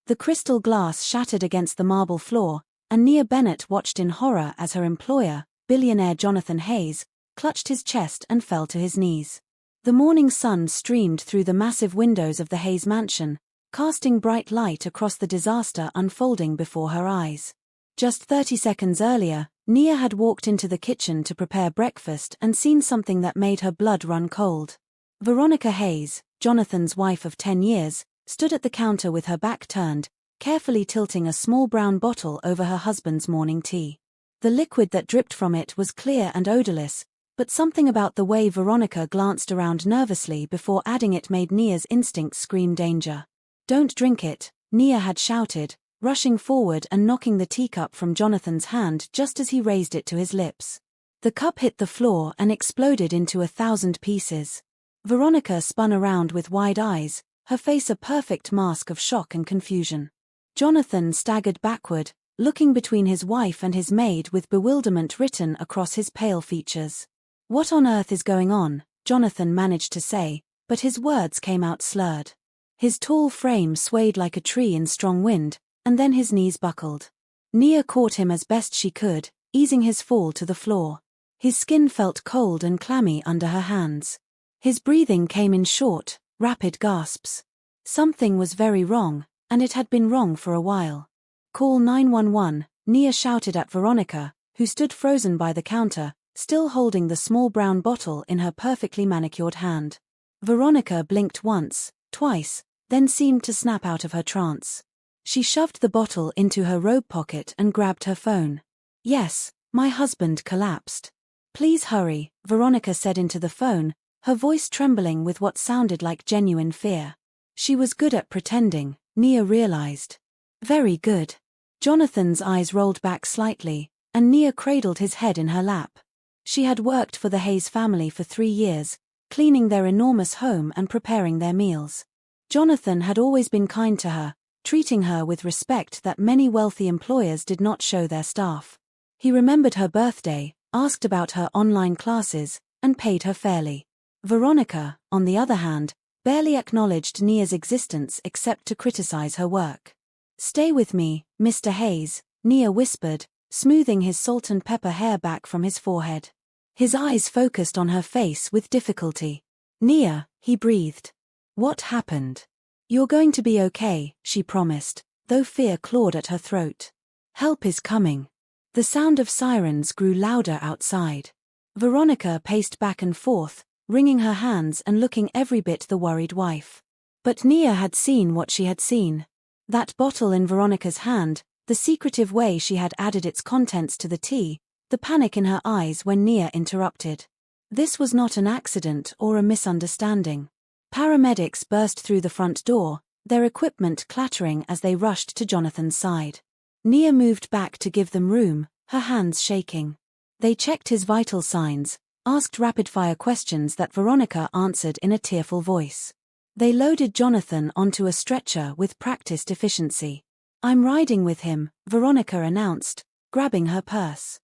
The crystal glass shattered against the marble floor, and Nia Bennett watched in horror as her employer, billionaire Jonathan Hayes, clutched his chest and fell to his knees. The morning sun streamed through the massive windows of the Hayes mansion, casting bright light across the disaster unfolding before her eyes. Just 30 seconds earlier, Nia had walked into the kitchen to prepare breakfast and seen something that made her blood run cold. Veronica Hayes, Jonathan's wife of 10 years, stood at the counter with her back turned, carefully tilting a small brown bottle over her husband's morning tea. The liquid that dripped from it was clear and odorless, but something about the way Veronica glanced around nervously before adding it made Nia's instincts scream danger. "Don't drink it," Nia had shouted, rushing forward and knocking the teacup from Jonathan's hand just as he raised it to his lips. The cup hit the floor and exploded into 1,000 pieces. Veronica spun around with wide eyes, her face a perfect mask of shock and confusion. Jonathan staggered backward, looking between his wife and his maid with bewilderment written across his pale features. "What on earth is going on?" Jonathan managed to say, but his words came out slurred. His tall frame swayed like a tree in strong wind, and then his knees buckled. Nia caught him as best she could, easing his fall to the floor. His skin felt cold and clammy under her hands. His breathing came in short, rapid gasps. Something was very wrong, and it had been wrong for a while. "Call 911, Nia shouted at Veronica, who stood frozen by the counter, still holding the small brown bottle in her perfectly manicured hand. Veronica blinked once, twice, then seemed to snap out of her trance. She shoved the bottle into her robe pocket and grabbed her phone. "Yes, my husband collapsed. Please hurry," Veronica said into the phone, her voice trembling with what sounded like genuine fear. She was good at pretending, Nia realized. Very good. Jonathan's eyes rolled back slightly, and Nia cradled his head in her lap. She had worked for the Hayes family for 3 years, cleaning their enormous home and preparing their meals. Jonathan had always been kind to her, treating her with respect that many wealthy employers did not show their staff. He remembered her birthday, asked about her online classes, and paid her fairly. Veronica, on the other hand, barely acknowledged Nia's existence except to criticize her work. "Stay with me, Mr. Hayes," Nia whispered, smoothing his salt and pepper hair back from his forehead. His eyes focused on her face with difficulty. "Nia," he breathed. "What happened?" "You're going to be okay," she promised, though fear clawed at her throat. "Help is coming." The sound of sirens grew louder outside. Veronica paced back and forth, wringing her hands and looking every bit the worried wife. But Nia had seen what she had seen. That bottle in Veronica's hand, the secretive way she had added its contents to the tea, the panic in her eyes when Nia interrupted. This was not an accident or a misunderstanding. Paramedics burst through the front door, their equipment clattering as they rushed to Jonathan's side. Nia moved back to give them room, her hands shaking. They checked his vital signs, asked rapid-fire questions that Veronica answered in a tearful voice. They loaded Jonathan onto a stretcher with practiced efficiency. "I'm riding with him," Veronica announced, grabbing her purse.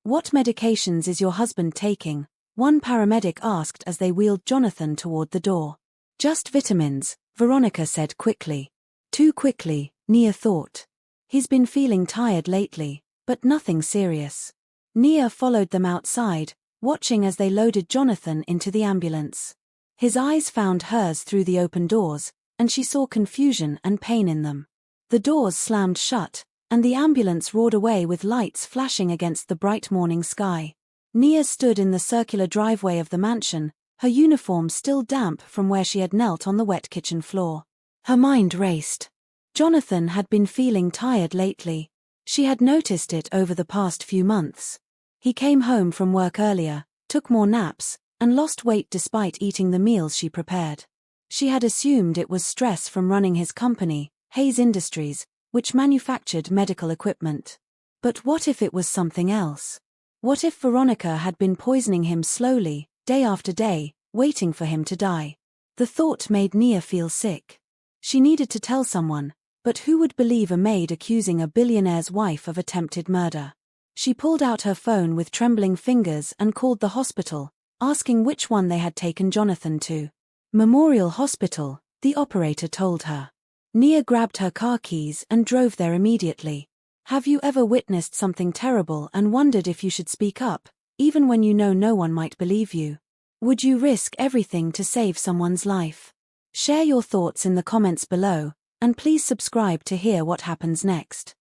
What medications is your husband taking?" one paramedic asked as they wheeled Jonathan toward the door. "Just vitamins," Veronica said quickly. Too quickly, Nia thought. He's been feeling tired lately, but nothing serious. Nia followed them outside, watching as they loaded Jonathan into the ambulance. His eyes found hers through the open doors, and she saw confusion and pain in them. The doors slammed shut, and the ambulance roared away with lights flashing against the bright morning sky. Nia stood in the circular driveway of the mansion, her uniform still damp from where she had knelt on the wet kitchen floor. Her mind raced. Jonathan had been feeling tired lately. She had noticed it over the past few months. He came home from work earlier, took more naps, and lost weight despite eating the meals she prepared. She had assumed it was stress from running his company, Hayes Industries, which manufactured medical equipment. But what if it was something else? What if Veronica had been poisoning him slowly, day after day, waiting for him to die? The thought made Nia feel sick. She needed to tell someone, but who would believe a maid accusing a billionaire's wife of attempted murder? She pulled out her phone with trembling fingers and called the hospital, asking which one they had taken Jonathan to. Memorial Hospital, the operator told her. Nia grabbed her car keys and drove there immediately. Have you ever witnessed something terrible and wondered if you should speak up, even when you know no one might believe you? Would you risk everything to save someone's life? Share your thoughts in the comments below, and please subscribe to hear what happens next.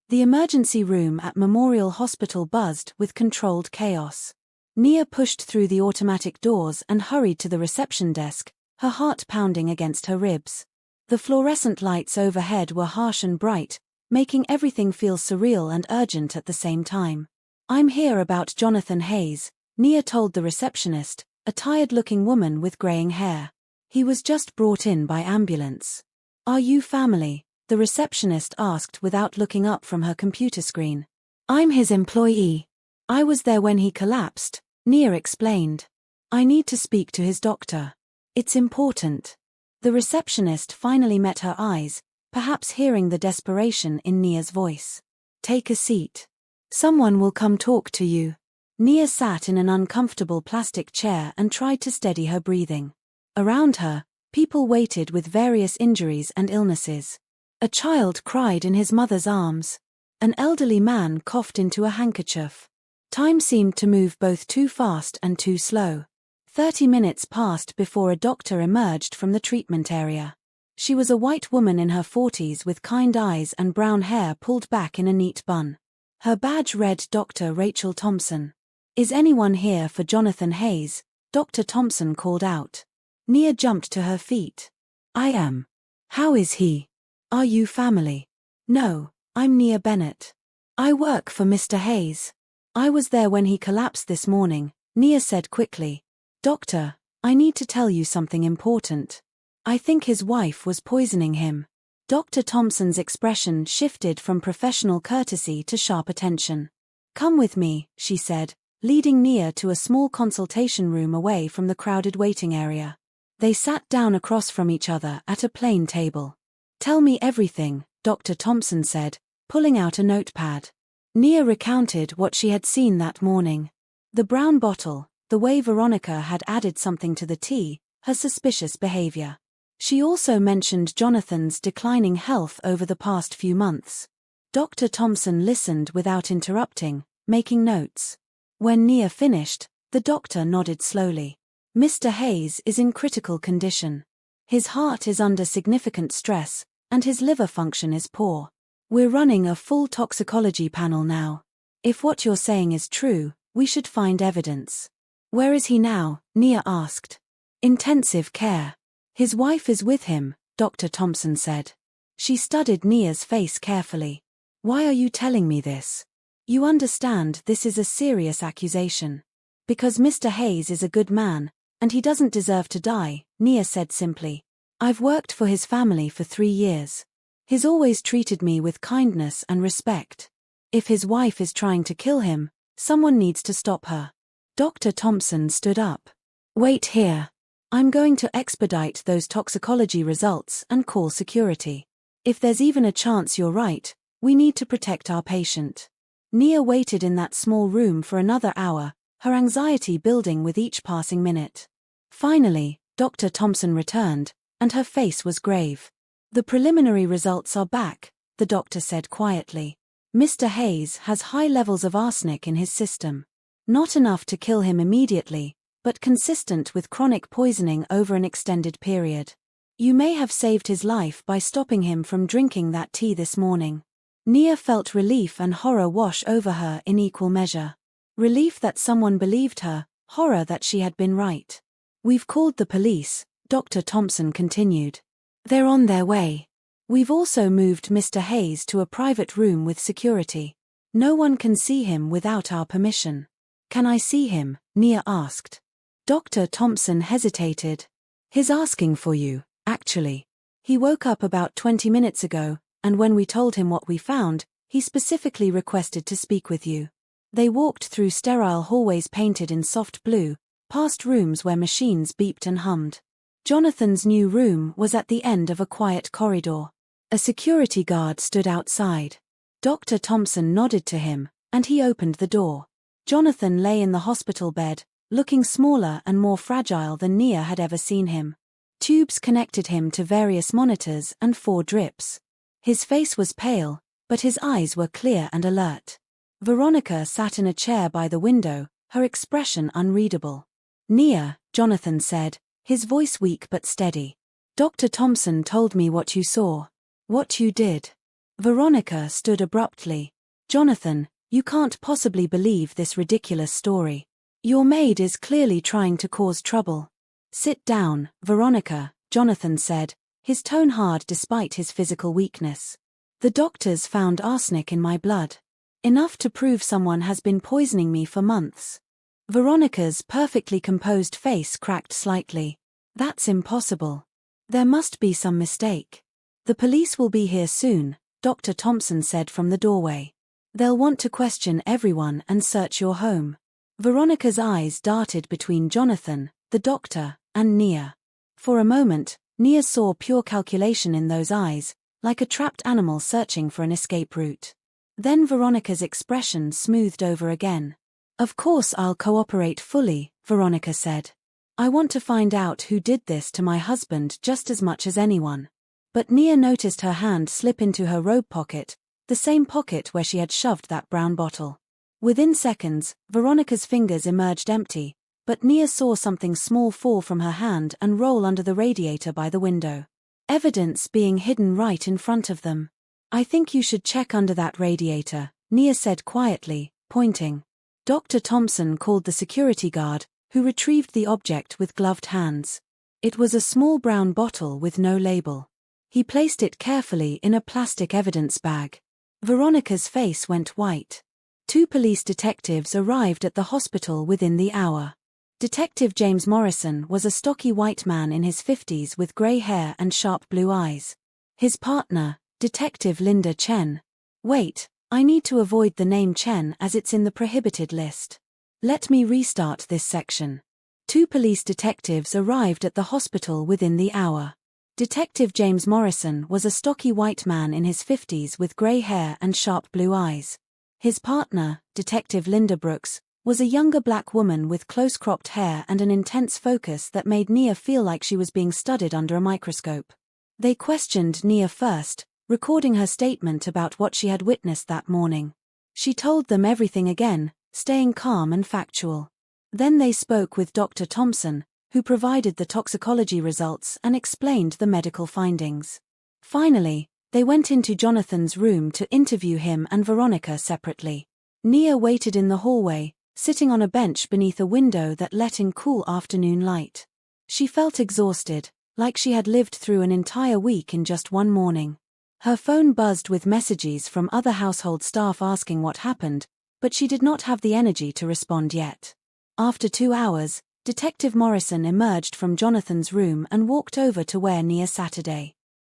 The emergency room at Memorial Hospital buzzed with controlled chaos. Nia pushed through the automatic doors and hurried to the reception desk, her heart pounding against her ribs. The fluorescent lights overhead were harsh and bright, making everything feel surreal and urgent at the same time. I'm here about Jonathan Hayes, Nia told the receptionist, a tired-looking woman with graying hair. He was just brought in by ambulance. Are you family? The receptionist asked without looking up from her computer screen. I'm his employee. I was there when he collapsed, Nia explained. I need to speak to his doctor. It's important. The receptionist finally met her eyes, perhaps hearing the desperation in Nia's voice. Take a seat. Someone will come talk to you. Nia sat in an uncomfortable plastic chair and tried to steady her breathing. Around her, people waited with various injuries and illnesses. A child cried in his mother's arms. An elderly man coughed into a handkerchief. Time seemed to move both too fast and too slow. 30 minutes passed before a doctor emerged from the treatment area. She was a white woman in her 40s with kind eyes and brown hair pulled back in a neat bun. Her badge read Dr. Rachel Thompson. Is anyone here for Jonathan Hayes? Dr. Thompson called out. Nia jumped to her feet. I am. How is he? Are you family? No, I'm Nia Bennett. I work for Mr. Hayes. I was there when he collapsed this morning, Nia said quickly. Doctor, I need to tell you something important. I think his wife was poisoning him. Dr. Thompson's expression shifted from professional courtesy to sharp attention. Come with me, she said, leading Nia to a small consultation room away from the crowded waiting area. They sat down across from each other at a plain table. Tell me everything, Dr. Thompson said, pulling out a notepad. Nia recounted what she had seen that morning. The brown bottle, the way Veronica had added something to the tea, her suspicious behavior. She also mentioned Jonathan's declining health over the past few months. Dr. Thompson listened without interrupting, making notes. When Nia finished, the doctor nodded slowly. Mr. Hayes is in critical condition. His heart is under significant stress, and his liver function is poor. We're running a full toxicology panel now. If what you're saying is true, we should find evidence. Where is he now? Nia asked. Intensive care. His wife is with him, Dr. Thompson said. She studied Nia's face carefully. Why are you telling me this? You understand this is a serious accusation. Because Mr. Hayes is a good man, and he doesn't deserve to die, Nia said simply. I've worked for his family for 3 years. He's always treated me with kindness and respect. If his wife is trying to kill him, someone needs to stop her. Dr. Thompson stood up. Wait here. I'm going to expedite those toxicology results and call security. If there's even a chance you're right, we need to protect our patient. Nia waited in that small room for another hour, her anxiety building with each passing minute. Finally, Dr. Thompson returned, and her face was grave. The preliminary results are back, the doctor said quietly. Mr. Hayes has high levels of arsenic in his system. Not enough to kill him immediately, but consistent with chronic poisoning over an extended period. You may have saved his life by stopping him from drinking that tea this morning. Nia felt relief and horror wash over her in equal measure. Relief that someone believed her, horror that she had been right. We've called the police, Dr. Thompson continued. They're on their way. We've also moved Mr. Hayes to a private room with security. No one can see him without our permission. Can I see him? Nia asked. Dr. Thompson hesitated. He's asking for you, actually. He woke up about 20 minutes ago, and when we told him what we found, he specifically requested to speak with you. They walked through sterile hallways painted in soft blue, past rooms where machines beeped and hummed. Jonathan's new room was at the end of a quiet corridor. A security guard stood outside. Dr. Thompson nodded to him, and he opened the door. Jonathan lay in the hospital bed, looking smaller and more fragile than Nia had ever seen him. Tubes connected him to various monitors and 4 drips. His face was pale, but his eyes were clear and alert. Veronica sat in a chair by the window, her expression unreadable. "Nia," Jonathan said, his voice weak but steady. "Dr. Thompson told me what you saw. What you did." Veronica stood abruptly. "Jonathan, you can't possibly believe this ridiculous story. Your maid is clearly trying to cause trouble." "Sit down, Veronica," Jonathan said, his tone hard despite his physical weakness. "The doctors found arsenic in my blood. Enough to prove someone has been poisoning me for months." Veronica's perfectly composed face cracked slightly. "That's impossible. There must be some mistake." "The police will be here soon," Dr. Thompson said from the doorway. "They'll want to question everyone and search your home." Veronica's eyes darted between Jonathan, the doctor, and Nia. For a moment, Nia saw pure calculation in those eyes, like a trapped animal searching for an escape route. Then Veronica's expression smoothed over again. "Of course I'll cooperate fully," Veronica said. "I want to find out who did this to my husband just as much as anyone." But Nia noticed her hand slip into her robe pocket, the same pocket where she had shoved that brown bottle. Within seconds, Veronica's fingers emerged empty, but Nia saw something small fall from her hand and roll under the radiator by the window. Evidence being hidden right in front of them. "I think you should check under that radiator," Nia said quietly, pointing. Dr. Thompson called the security guard, who retrieved the object with gloved hands. It was a small brown bottle with no label. He placed it carefully in a plastic evidence bag. Veronica's face went white. 2 police detectives arrived at the hospital within the hour. Detective James Morrison was a stocky white man in his 50s with grey hair and sharp blue eyes. His partner, Detective Linda Chen. Wait, I need to avoid the name Chen as it's in the prohibited list. Let me restart this section. 2 police detectives arrived at the hospital within the hour. Detective James Morrison was a stocky white man in his 50s with grey hair and sharp blue eyes. His partner, Detective Linda Brooks, was a younger black woman with close-cropped hair and an intense focus that made Nia feel like she was being studied under a microscope. They questioned Nia first, recording her statement about what she had witnessed that morning. She told them everything again, staying calm and factual. Then they spoke with Dr. Thompson, who provided the toxicology results and explained the medical findings. Finally, they went into Jonathan's room to interview him and Veronica separately. Nia waited in the hallway, sitting on a bench beneath a window that let in cool afternoon light. She felt exhausted, like she had lived through an entire week in just one morning. Her phone buzzed with messages from other household staff asking what happened, but she did not have the energy to respond yet. After 2 hours, Detective Morrison emerged from Jonathan's room and walked over to where Nia sat.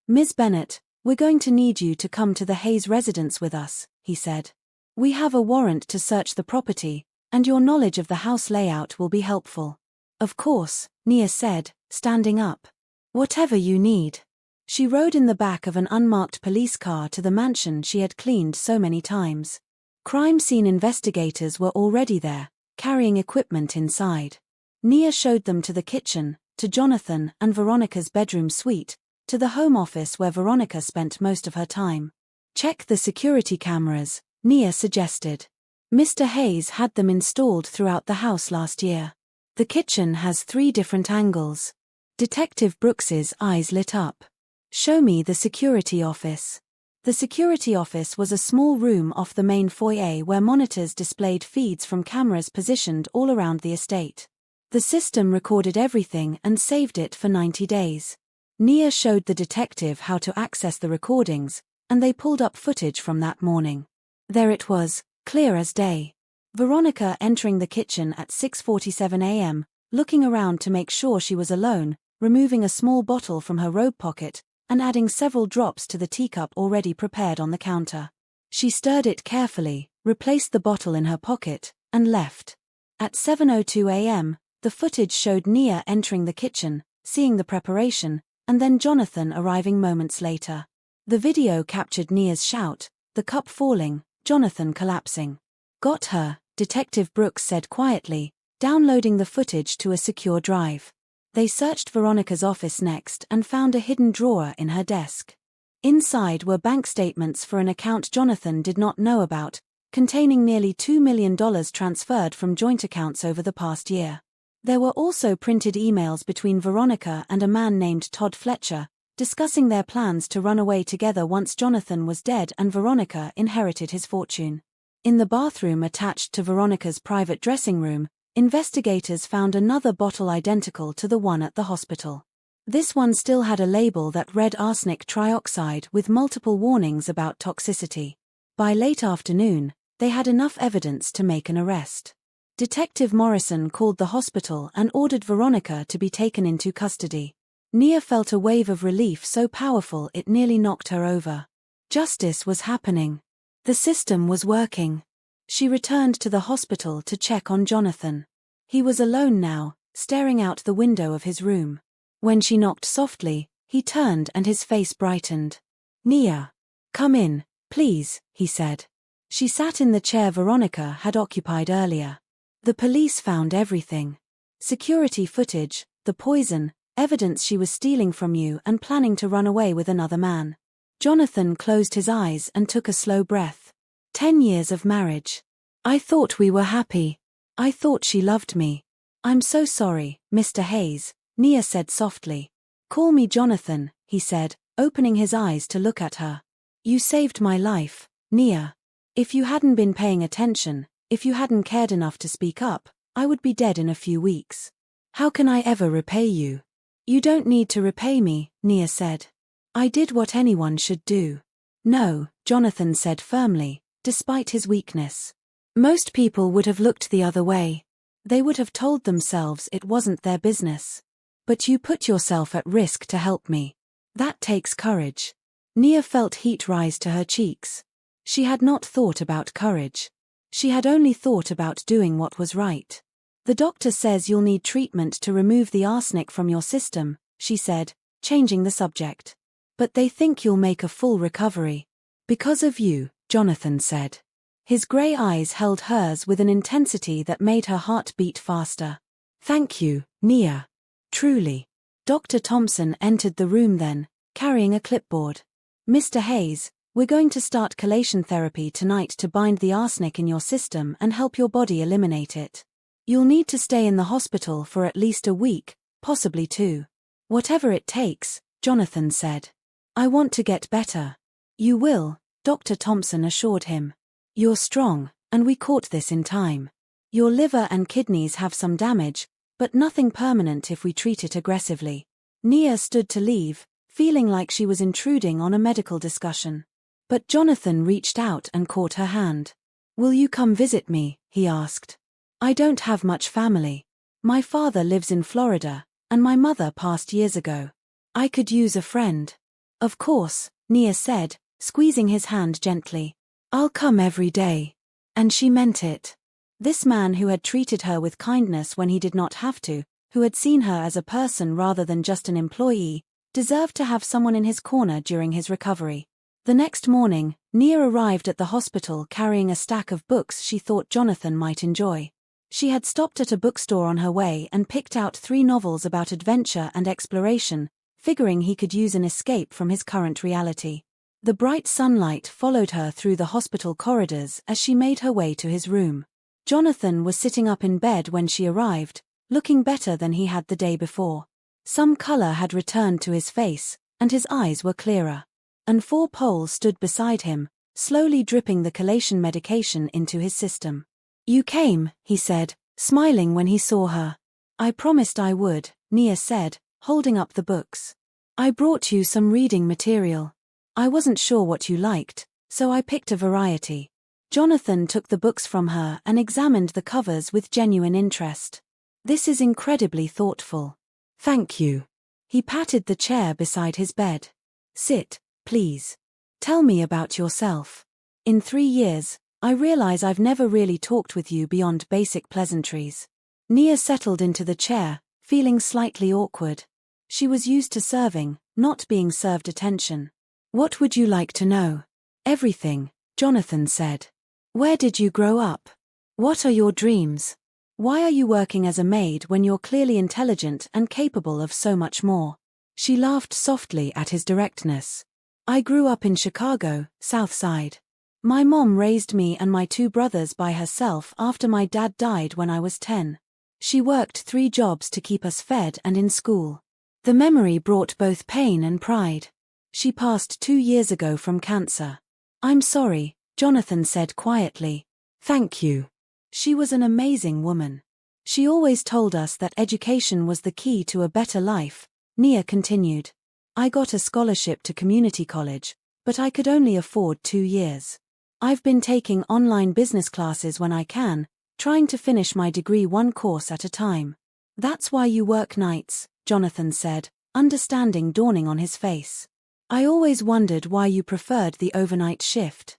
"Ms. Bennett, we're going to need you to come to the Hayes residence with us," he said. "We have a warrant to search the property, and your knowledge of the house layout will be helpful." "Of course," Nia said, standing up. "Whatever you need." She rode in the back of an unmarked police car to the mansion she had cleaned so many times. Crime scene investigators were already there, carrying equipment inside. Nia showed them to the kitchen, to Jonathan and Veronica's bedroom suite, to the home office where Veronica spent most of her time. "Check the security cameras," Nia suggested. "Mr. Hayes had them installed throughout the house last year. The kitchen has 3 different angles." Detective Brooks's eyes lit up. "Show me the security office." The security office was a small room off the main foyer where monitors displayed feeds from cameras positioned all around the estate. The system recorded everything and saved it for 90 days. Nia showed the detective how to access the recordings, and they pulled up footage from that morning. There it was, clear as day. Veronica entering the kitchen at 6:47 a.m., looking around to make sure she was alone, removing a small bottle from her robe pocket, and adding several drops to the teacup already prepared on the counter. She stirred it carefully, replaced the bottle in her pocket, and left. At 7:02 a.m., the footage showed Nia entering the kitchen, seeing the preparation, and then Jonathan arriving moments later. The video captured Nia's shout, the cup falling, Jonathan collapsing. "Got her," Detective Brooks said quietly, downloading the footage to a secure drive. They searched Veronica's office next and found a hidden drawer in her desk. Inside were bank statements for an account Jonathan did not know about, containing nearly $2 million transferred from joint accounts over the past year. There were also printed emails between Veronica and a man named Todd Fletcher, discussing their plans to run away together once Jonathan was dead and Veronica inherited his fortune. In the bathroom attached to Veronica's private dressing room, investigators found another bottle identical to the one at the hospital. This one still had a label that read arsenic trioxide with multiple warnings about toxicity. By late afternoon, they had enough evidence to make an arrest. Detective Morrison called the hospital and ordered Veronica to be taken into custody. Nia felt a wave of relief so powerful it nearly knocked her over. Justice was happening. The system was working. She returned to the hospital to check on Jonathan. He was alone now, staring out the window of his room. When she knocked softly, he turned and his face brightened. "Nia. Come in, please," he said. She sat in the chair Veronica had occupied earlier. The police found everything. Security footage, the poison, evidence she was stealing from you and planning to run away with another man. Jonathan closed his eyes and took a slow breath. 10 years of marriage. I thought we were happy. I thought she loved me. I'm so sorry, Mr. Hayes, Nia said softly. Call me Jonathan, he said, opening his eyes to look at her. You saved my life, Nia. If you hadn't been paying attention, if you hadn't cared enough to speak up, I would be dead in a few weeks. How can I ever repay you? You don't need to repay me, Nia said. I did what anyone should do. No, Jonathan said firmly, despite his weakness. Most people would have looked the other way. They would have told themselves it wasn't their business. But you put yourself at risk to help me. That takes courage. Nia felt heat rise to her cheeks. She had not thought about courage. She had only thought about doing what was right. The doctor says you'll need treatment to remove the arsenic from your system, she said, changing the subject. But they think you'll make a full recovery. Because of you, Jonathan said. His grey eyes held hers with an intensity that made her heart beat faster. Thank you, Nia. Truly. Dr. Thompson entered the room then, carrying a clipboard. Mr. Hayes, we're going to start chelation therapy tonight to bind the arsenic in your system and help your body eliminate it. You'll need to stay in the hospital for at least a week, possibly 2. Whatever it takes, Jonathan said. I want to get better. You will, Dr. Thompson assured him. You're strong, and we caught this in time. Your liver and kidneys have some damage, but nothing permanent if we treat it aggressively. Nia stood to leave, feeling like she was intruding on a medical discussion. But Jonathan reached out and caught her hand. Will you come visit me? He asked. I don't have much family. My father lives in Florida, and my mother passed years ago. I could use a friend. Of course, Nia said, squeezing his hand gently. I'll come every day. And she meant it. This man who had treated her with kindness when he did not have to, who had seen her as a person rather than just an employee, deserved to have someone in his corner during his recovery. The next morning, Nia arrived at the hospital carrying a stack of books she thought Jonathan might enjoy. She had stopped at a bookstore on her way and picked out 3 novels about adventure and exploration, figuring he could use an escape from his current reality. The bright sunlight followed her through the hospital corridors as she made her way to his room. Jonathan was sitting up in bed when she arrived, looking better than he had the day before. Some color had returned to his face, and his eyes were clearer. And 4 poles stood beside him, slowly dripping the chelation medication into his system. You came, he said, smiling when he saw her. I promised I would, Nia said, holding up the books. I brought you some reading material. I wasn't sure what you liked, so I picked a variety. Jonathan took the books from her and examined the covers with genuine interest. This is incredibly thoughtful. Thank you. He patted the chair beside his bed. Sit, please. Tell me about yourself. In 3 years, I realize I've never really talked with you beyond basic pleasantries. Nia settled into the chair, feeling slightly awkward. She was used to serving, not being served attention. What would you like to know? Everything, Jonathan said. Where did you grow up? What are your dreams? Why are you working as a maid when you're clearly intelligent and capable of so much more? She laughed softly at his directness. I grew up in Chicago, South Side. My mom raised me and my 2 brothers by herself after my dad died when I was 10. She worked 3 jobs to keep us fed and in school. The memory brought both pain and pride. She passed 2 years ago from cancer. I'm sorry, Jonathan said quietly. Thank you. She was an amazing woman. She always told us that education was the key to a better life, Nia continued. I got a scholarship to community college, but I could only afford 2 years. I've been taking online business classes when I can, trying to finish my degree 1 course at a time. That's why you work nights, Jonathan said, understanding dawning on his face. I always wondered why you preferred the overnight shift.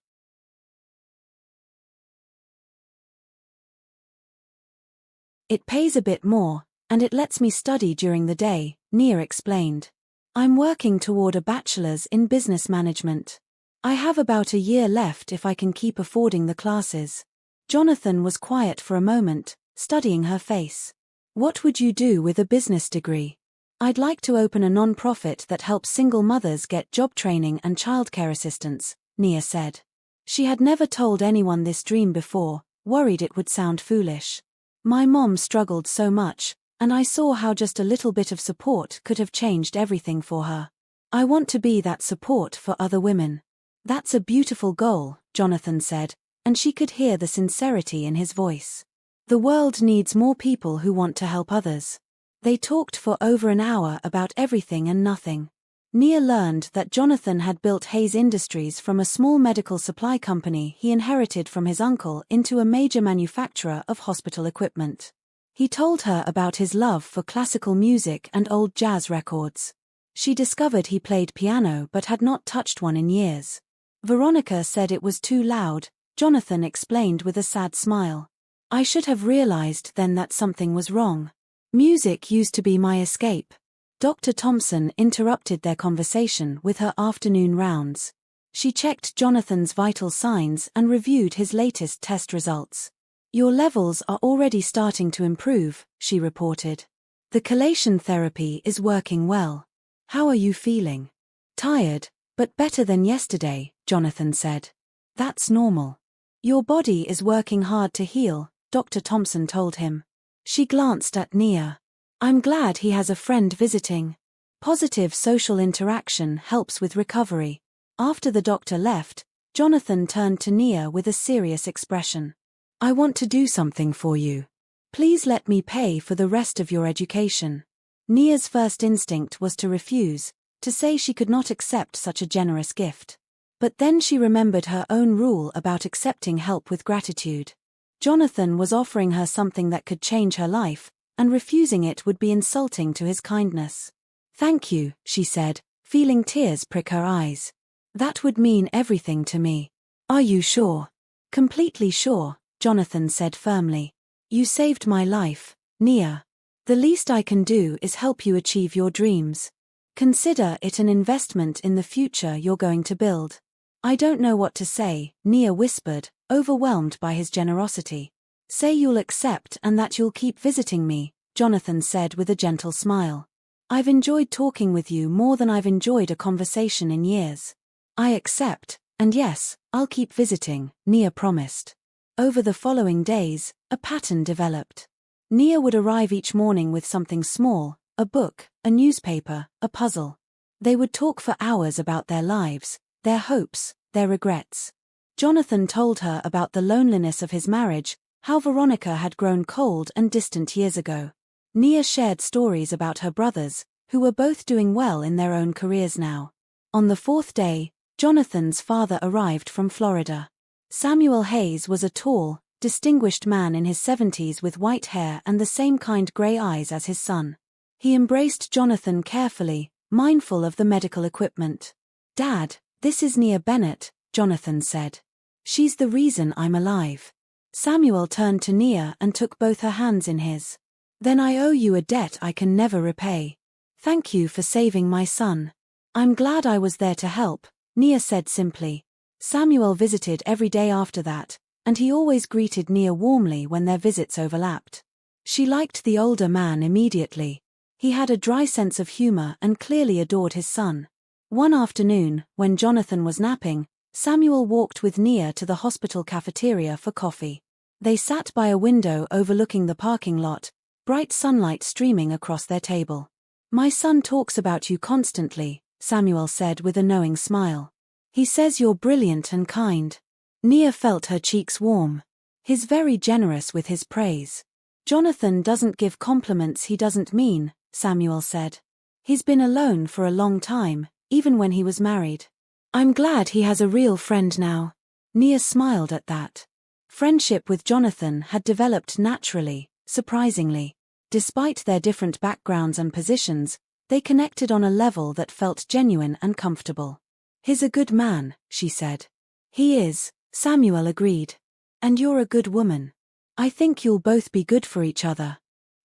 It pays a bit more, and it lets me study during the day, Nia explained. I'm working toward a bachelor's in business management. I have about a year left if I can keep affording the classes. Jonathan was quiet for a moment, studying her face. What would you do with a business degree? I'd like to open a non-profit that helps single mothers get job training and childcare assistance, Nia said. She had never told anyone this dream before, worried it would sound foolish. My mom struggled so much, and I saw how just a little bit of support could have changed everything for her. I want to be that support for other women. That's a beautiful goal, Jonathan said, and she could hear the sincerity in his voice. The world needs more people who want to help others. They talked for over an hour about everything and nothing. Nia learned that Jonathan had built Hayes Industries from a small medical supply company he inherited from his uncle into a major manufacturer of hospital equipment. He told her about his love for classical music and old jazz records. She discovered he played piano but had not touched one in years. Veronica said it was too loud, Jonathan explained with a sad smile. I should have realized then that something was wrong. Music used to be my escape. Dr. Thompson interrupted their conversation with her afternoon rounds. She checked Jonathan's vital signs and reviewed his latest test results. Your levels are already starting to improve, she reported. The chelation therapy is working well. How are you feeling? Tired, but better than yesterday, Jonathan said. That's normal. Your body is working hard to heal, Dr. Thompson told him. She glanced at Nia. I'm glad he has a friend visiting. Positive social interaction helps with recovery. After the doctor left, Jonathan turned to Nia with a serious expression. I want to do something for you. Please let me pay for the rest of your education. Nia's first instinct was to refuse, to say she could not accept such a generous gift. But then she remembered her own rule about accepting help with gratitude. Jonathan was offering her something that could change her life, and refusing it would be insulting to his kindness. Thank you, she said, feeling tears prick her eyes. That would mean everything to me. Are you sure? Completely sure, Jonathan said firmly. You saved my life, Nia. The least I can do is help you achieve your dreams. Consider it an investment in the future you're going to build. I don't know what to say, Nia whispered, overwhelmed by his generosity. Say you'll accept and that you'll keep visiting me, Jonathan said with a gentle smile. I've enjoyed talking with you more than I've enjoyed a conversation in years. I accept, and yes, I'll keep visiting, Nia promised. Over the following days, a pattern developed. Nia would arrive each morning with something small, a book, a newspaper, a puzzle. They would talk for hours about their lives, their hopes, their regrets. Jonathan told her about the loneliness of his marriage, how Veronica had grown cold and distant years ago. Nia shared stories about her brothers, who were both doing well in their own careers now. On the 4th day, Jonathan's father arrived from Florida. Samuel Hayes was a tall, distinguished man in his 70s with white hair and the same kind grey eyes as his son. He embraced Jonathan carefully, mindful of the medical equipment. Dad, this is Nia Bennett, Jonathan said. She's the reason I'm alive. Samuel turned to Nia and took both her hands in his. Then I owe you a debt I can never repay. Thank you for saving my son. I'm glad I was there to help, Nia said simply. Samuel visited every day after that, and he always greeted Nia warmly when their visits overlapped. She liked the older man immediately. He had a dry sense of humor and clearly adored his son. One afternoon, when Jonathan was napping, Samuel walked with Nia to the hospital cafeteria for coffee. They sat by a window overlooking the parking lot, bright sunlight streaming across their table. "My son talks about you constantly," Samuel said with a knowing smile. "He says you're brilliant and kind." Nia felt her cheeks warm. "He's very generous with his praise." "Jonathan doesn't give compliments he doesn't mean," Samuel said. "He's been alone for a long time, even when he was married. I'm glad he has a real friend now." Nia smiled at that. Friendship with Jonathan had developed naturally, surprisingly. Despite their different backgrounds and positions, they connected on a level that felt genuine and comfortable. "He's a good man," she said. "He is," Samuel agreed. "And you're a good woman. I think you'll both be good for each other."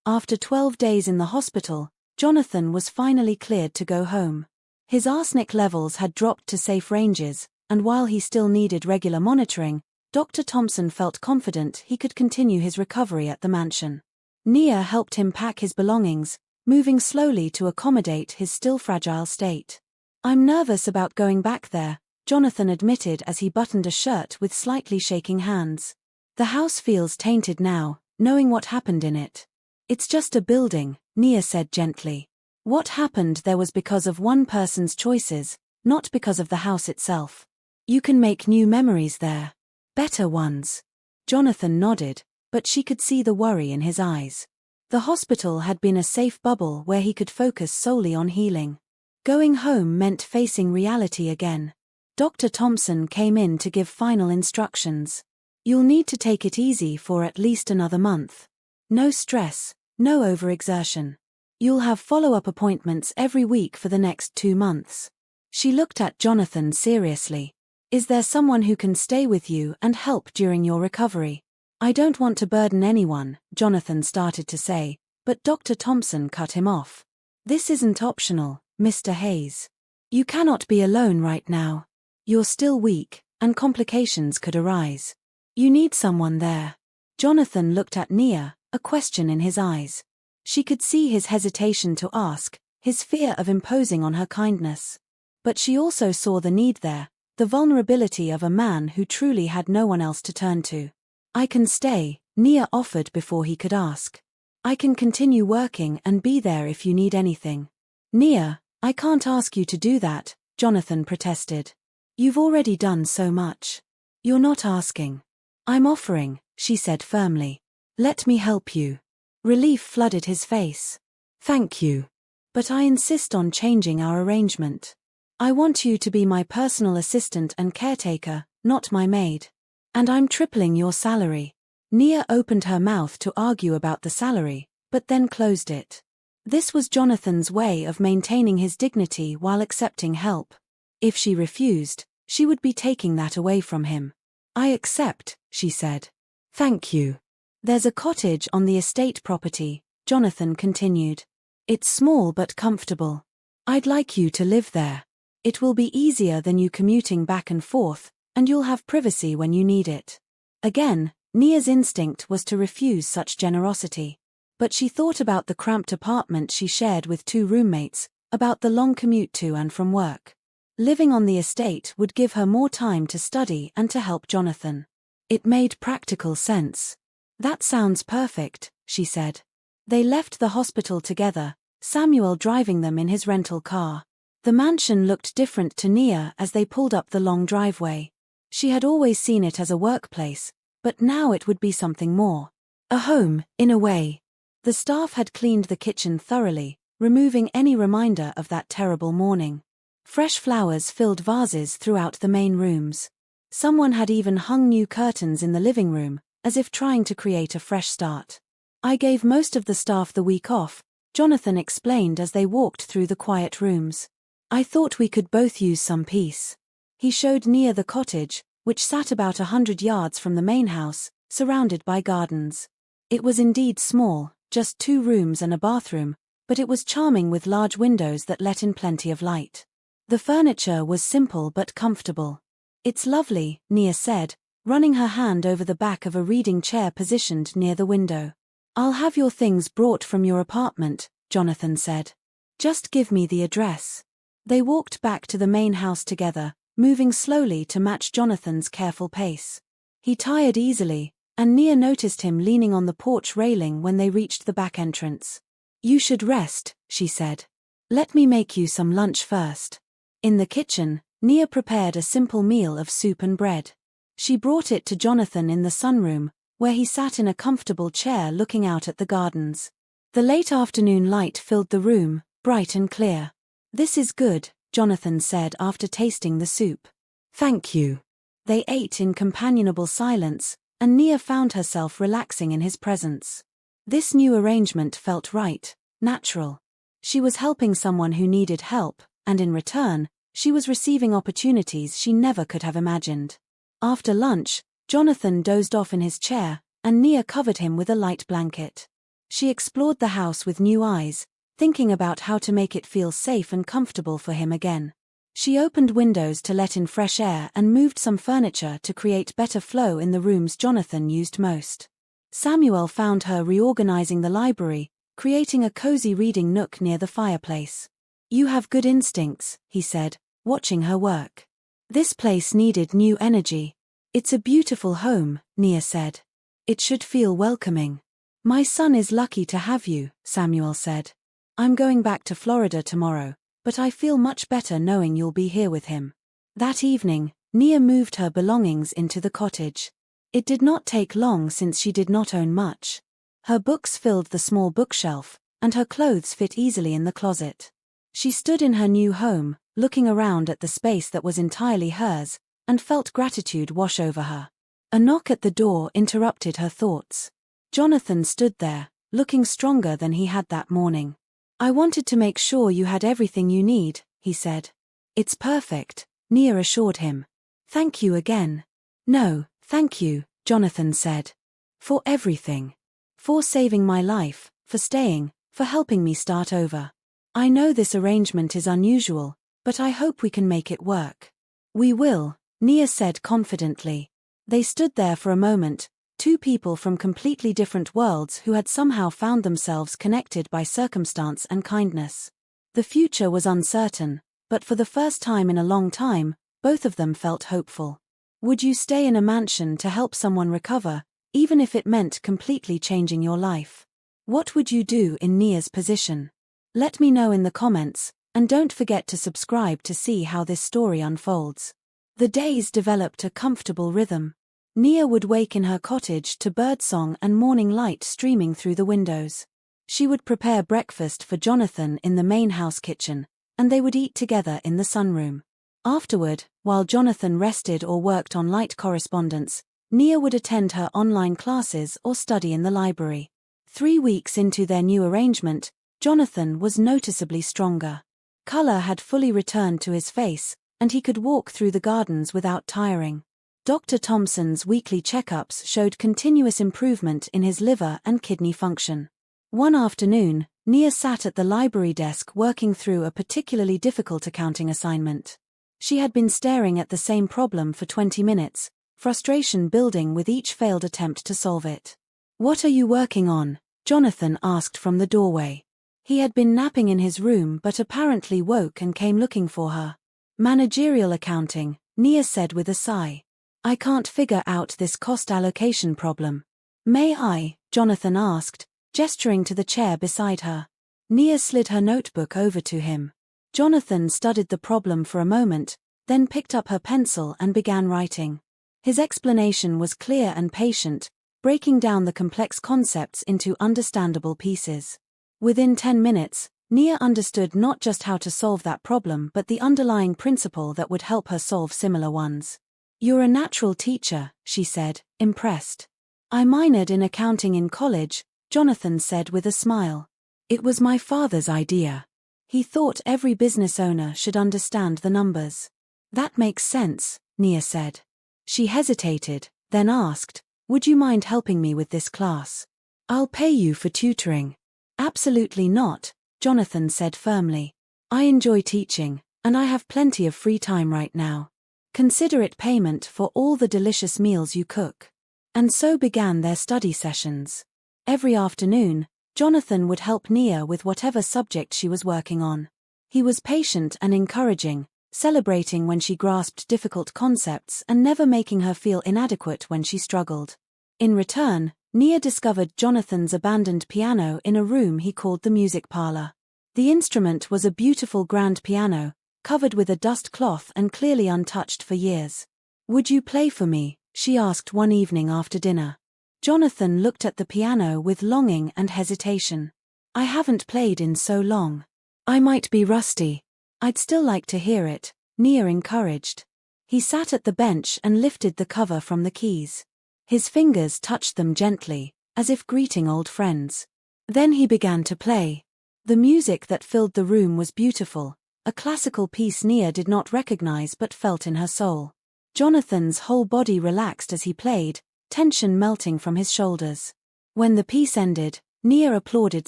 After 12 days in the hospital, Jonathan was finally cleared to go home. His arsenic levels had dropped to safe ranges, and while he still needed regular monitoring, Dr. Thompson felt confident he could continue his recovery at the mansion. Nia helped him pack his belongings, moving slowly to accommodate his still fragile state. "I'm nervous about going back there," Jonathan admitted as he buttoned a shirt with slightly shaking hands. "The house feels tainted now, knowing what happened in it." "It's just a building," Nia said gently. "What happened there was because of one person's choices, not because of the house itself. You can make new memories there. Better ones." Jonathan nodded, but she could see the worry in his eyes. The hospital had been a safe bubble where he could focus solely on healing. Going home meant facing reality again. Dr. Thompson came in to give final instructions. "You'll need to take it easy for at least another month. No stress, no overexertion. You'll have follow-up appointments every week for the next 2 months." She looked at Jonathan seriously. "Is there someone who can stay with you and help during your recovery?" "I don't want to burden anyone," Jonathan started to say, but Dr. Thompson cut him off. "This isn't optional, Mr. Hayes. You cannot be alone right now. You're still weak, and complications could arise. You need someone there." Jonathan looked at Nia, a question in his eyes. She could see his hesitation to ask, his fear of imposing on her kindness. But she also saw the need there, the vulnerability of a man who truly had no one else to turn to. "I can stay," Nia offered before he could ask. "I can continue working and be there if you need anything." "Nia, I can't ask you to do that," Jonathan protested. "You've already done so much." "You're not asking. I'm offering," she said firmly. "Let me help you." Relief flooded his face. "Thank you. But I insist on changing our arrangement. I want you to be my personal assistant and caretaker, not my maid. And I'm tripling your salary." Nia opened her mouth to argue about the salary, but then closed it. This was Jonathan's way of maintaining his dignity while accepting help. If she refused, she would be taking that away from him. "I accept," she said. "Thank you." "There's a cottage on the estate property," Jonathan continued. "It's small but comfortable. I'd like you to live there. It will be easier than you commuting back and forth, and you'll have privacy when you need it." Again, Nia's instinct was to refuse such generosity. But she thought about the cramped apartment she shared with 2 roommates, about the long commute to and from work. Living on the estate would give her more time to study and to help Jonathan. It made practical sense. "That sounds perfect," she said. They left the hospital together, Samuel driving them in his rental car. The mansion looked different to Nia as they pulled up the long driveway. She had always seen it as a workplace, but now it would be something more. A home, in a way. The staff had cleaned the kitchen thoroughly, removing any reminder of that terrible morning. Fresh flowers filled vases throughout the main rooms. Someone had even hung new curtains in the living room, as if trying to create a fresh start. "I gave most of the staff the week off," Jonathan explained as they walked through the quiet rooms. "I thought we could both use some peace." He showed Nia the cottage, which sat about 100 yards from the main house, surrounded by gardens. It was indeed small, just 2 rooms and a bathroom, but it was charming with large windows that let in plenty of light. The furniture was simple but comfortable. "It's lovely," Nia said, running her hand over the back of a reading chair positioned near the window. I'll have your things brought from your apartment, Jonathan said. Just give me the address. They walked back to the main house together, moving slowly to match Jonathan's careful pace. He tired easily, and Nia noticed him leaning on the porch railing when they reached the back entrance. You should rest, she said. Let me make you some lunch first. In the kitchen, Nia prepared a simple meal of soup and bread. She brought it to Jonathan in the sunroom, where he sat in a comfortable chair looking out at the gardens. The late afternoon light filled the room, bright and clear. This is good, Jonathan said after tasting the soup. Thank you. They ate in companionable silence, and Nia found herself relaxing in his presence. This new arrangement felt right, natural. She was helping someone who needed help, and in return, she was receiving opportunities she never could have imagined. After lunch, Jonathan dozed off in his chair, and Nia covered him with a light blanket. She explored the house with new eyes, thinking about how to make it feel safe and comfortable for him again. She opened windows to let in fresh air and moved some furniture to create better flow in the rooms Jonathan used most. Samuel found her reorganizing the library, creating a cozy reading nook near the fireplace. You have good instincts, he said, watching her work. This place needed new energy. It's a beautiful home, Nia said. It should feel welcoming. My son is lucky to have you, Samuel said. I'm going back to Florida tomorrow, but I feel much better knowing you'll be here with him. That evening, Nia moved her belongings into the cottage. It did not take long since she did not own much. Her books filled the small bookshelf, and her clothes fit easily in the closet. She stood in her new home, looking around at the space that was entirely hers, and felt gratitude wash over her. A knock at the door interrupted her thoughts. Jonathan stood there, looking stronger than he had that morning. I wanted to make sure you had everything you need, he said. It's perfect, Nia assured him. Thank you again. No, thank you, Jonathan said. For everything. For saving my life, for staying, for helping me start over. I know this arrangement is unusual, but I hope we can make it work. We will, Nia said confidently. They stood there for a moment, two people from completely different worlds who had somehow found themselves connected by circumstance and kindness. The future was uncertain, but for the first time in a long time, both of them felt hopeful. Would you stay in a mansion to help someone recover, even if it meant completely changing your life? What would you do in Nia's position? Let me know in the comments, and don't forget to subscribe to see how this story unfolds. The days developed a comfortable rhythm. Nia would wake in her cottage to birdsong and morning light streaming through the windows. She would prepare breakfast for Jonathan in the main house kitchen, and they would eat together in the sunroom. Afterward, while Jonathan rested or worked on light correspondence, Nia would attend her online classes or study in the library. 3 weeks into their new arrangement, Jonathan was noticeably stronger. Color had fully returned to his face, and he could walk through the gardens without tiring. Dr. Thompson's weekly checkups showed continuous improvement in his liver and kidney function. One afternoon, Nia sat at the library desk working through a particularly difficult accounting assignment. She had been staring at the same problem for 20 minutes, frustration building with each failed attempt to solve it. What are you working on? Jonathan asked from the doorway. He had been napping in his room but apparently woke and came looking for her. Managerial accounting, Nia said with a sigh. I can't figure out this cost allocation problem. May I? Jonathan asked, gesturing to the chair beside her. Nia slid her notebook over to him. Jonathan studied the problem for a moment, then picked up her pencil and began writing. His explanation was clear and patient, breaking down the complex concepts into understandable pieces. Within 10 minutes, Nia understood not just how to solve that problem but the underlying principle that would help her solve similar ones. You're a natural teacher, she said, impressed. I minored in accounting in college, Jonathan said with a smile. It was my father's idea. He thought every business owner should understand the numbers. That makes sense, Nia said. She hesitated, then asked, would you mind helping me with this class? I'll pay you for tutoring. Absolutely not, Jonathan said firmly. I enjoy teaching, and I have plenty of free time right now. Consider it payment for all the delicious meals you cook. And so began their study sessions. Every afternoon, Jonathan would help Nia with whatever subject she was working on. He was patient and encouraging, celebrating when she grasped difficult concepts and never making her feel inadequate when she struggled. In return, Nia discovered Jonathan's abandoned piano in a room he called the music parlor. The instrument was a beautiful grand piano, covered with a dust cloth and clearly untouched for years. "Would you play for me?" she asked one evening after dinner. Jonathan looked at the piano with longing and hesitation. "I haven't played in so long. I might be rusty." "I'd still like to hear it," Nia encouraged. He sat at the bench and lifted the cover from the keys. His fingers touched them gently, as if greeting old friends. Then he began to play. The music that filled the room was beautiful, a classical piece Nia did not recognize but felt in her soul. Jonathan's whole body relaxed as he played, tension melting from his shoulders. When the piece ended, Nia applauded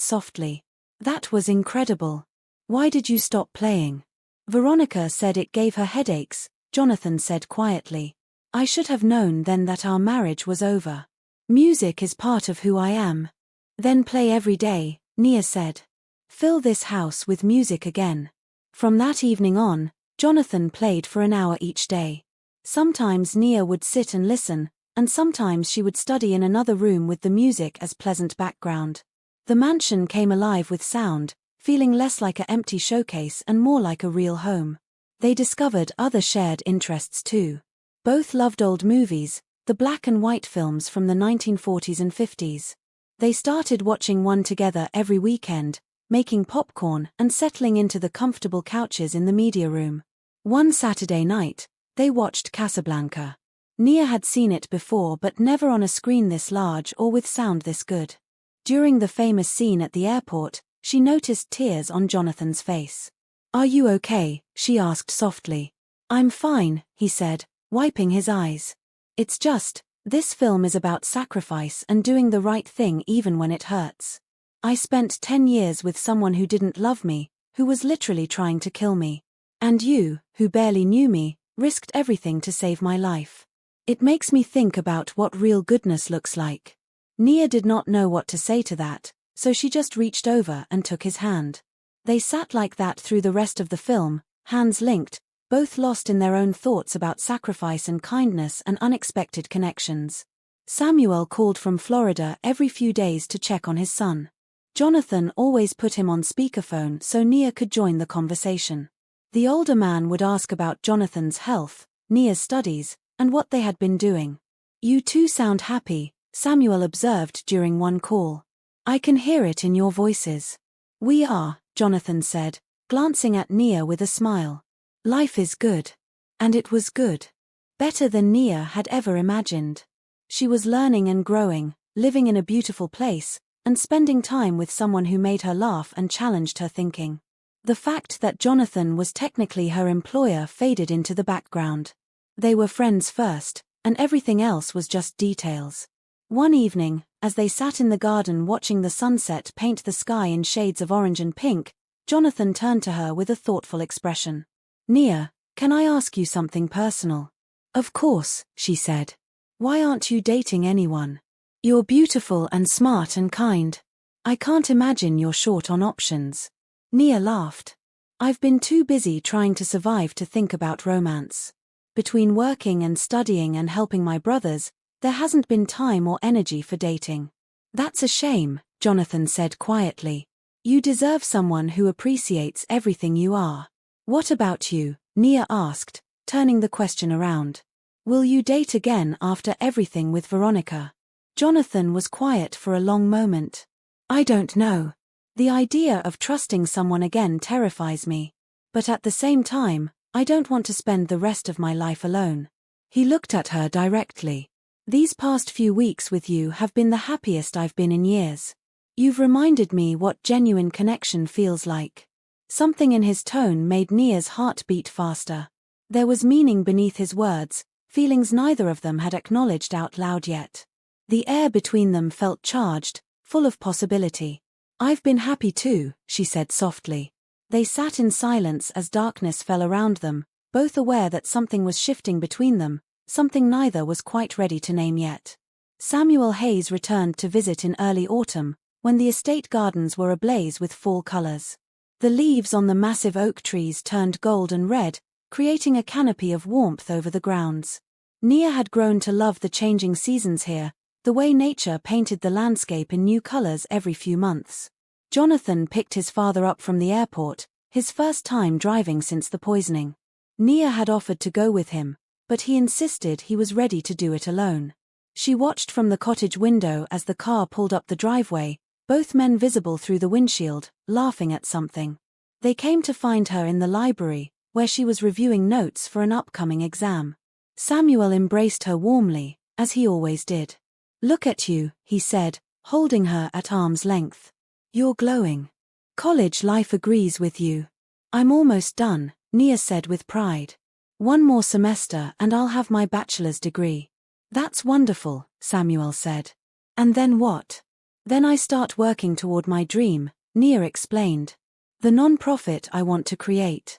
softly. "That was incredible. Why did you stop playing?" "Veronica said it gave her headaches," Jonathan said quietly. "I should have known then that our marriage was over. Music is part of who I am." "Then play every day," Nia said. "Fill this house with music again." From that evening on, Jonathan played for an hour each day. Sometimes Nia would sit and listen, and sometimes she would study in another room with the music as pleasant background. The mansion came alive with sound, feeling less like an empty showcase and more like a real home. They discovered other shared interests too. Both loved old movies, the black and white films from the 1940s and 50s. They started watching one together every weekend, making popcorn and settling into the comfortable couches in the media room. One Saturday night, they watched Casablanca. Nia had seen it before but never on a screen this large or with sound this good. During the famous scene at the airport, she noticed tears on Jonathan's face. "Are you okay?" she asked softly. "I'm fine," he said, wiping his eyes. "It's just, this film is about sacrifice and doing the right thing even when it hurts. I spent 10 years with someone who didn't love me, who was literally trying to kill me. And you, who barely knew me, risked everything to save my life. It makes me think about what real goodness looks like." Nia did not know what to say to that, so she just reached over and took his hand. They sat like that through the rest of the film, hands linked, both lost in their own thoughts about sacrifice and kindness and unexpected connections. Samuel called from Florida every few days to check on his son. Jonathan always put him on speakerphone so Nia could join the conversation. The older man would ask about Jonathan's health, Nia's studies, and what they had been doing. "You two sound happy," Samuel observed during one call. "I can hear it in your voices." "We are," Jonathan said, glancing at Nia with a smile. "Life is good." And it was good. Better than Nia had ever imagined. She was learning and growing, living in a beautiful place, and spending time with someone who made her laugh and challenged her thinking. The fact that Jonathan was technically her employer faded into the background. They were friends first, and everything else was just details. One evening, as they sat in the garden watching the sunset paint the sky in shades of orange and pink, Jonathan turned to her with a thoughtful expression. "Nia, can I ask you something personal?" "Of course," she said. "Why aren't you dating anyone? You're beautiful and smart and kind. I can't imagine you're short on options." Nia laughed. "I've been too busy trying to survive to think about romance. Between working and studying and helping my brothers, there hasn't been time or energy for dating." "That's a shame," Jonathan said quietly. "You deserve someone who appreciates everything you are." "What about you?" Nia asked, turning the question around. "Will you date again after everything with Veronica?" Jonathan was quiet for a long moment. "I don't know. The idea of trusting someone again terrifies me. But at the same time, I don't want to spend the rest of my life alone." He looked at her directly. "These past few weeks with you have been the happiest I've been in years. You've reminded me what genuine connection feels like." Something in his tone made Nia's heart beat faster. There was meaning beneath his words, feelings neither of them had acknowledged out loud yet. The air between them felt charged, full of possibility. "I've been happy too," she said softly. They sat in silence as darkness fell around them, both aware that something was shifting between them, something neither was quite ready to name yet. Samuel Hayes returned to visit in early autumn, when the estate gardens were ablaze with fall colors. The leaves on the massive oak trees turned gold and red, creating a canopy of warmth over the grounds. Nia had grown to love the changing seasons here, the way nature painted the landscape in new colors every few months. Jonathan picked his father up from the airport, his first time driving since the poisoning. Nia had offered to go with him, but he insisted he was ready to do it alone. She watched from the cottage window as the car pulled up the driveway, both men visible through the windshield, laughing at something. They came to find her in the library, where she was reviewing notes for an upcoming exam. Samuel embraced her warmly, as he always did. "Look at you," he said, holding her at arm's length. "You're glowing. College life agrees with you." "I'm almost done," Nia said with pride. "One more semester and I'll have my bachelor's degree." "That's wonderful," Samuel said. "And then what?" "Then I start working toward my dream," Nia explained. "The non-profit I want to create."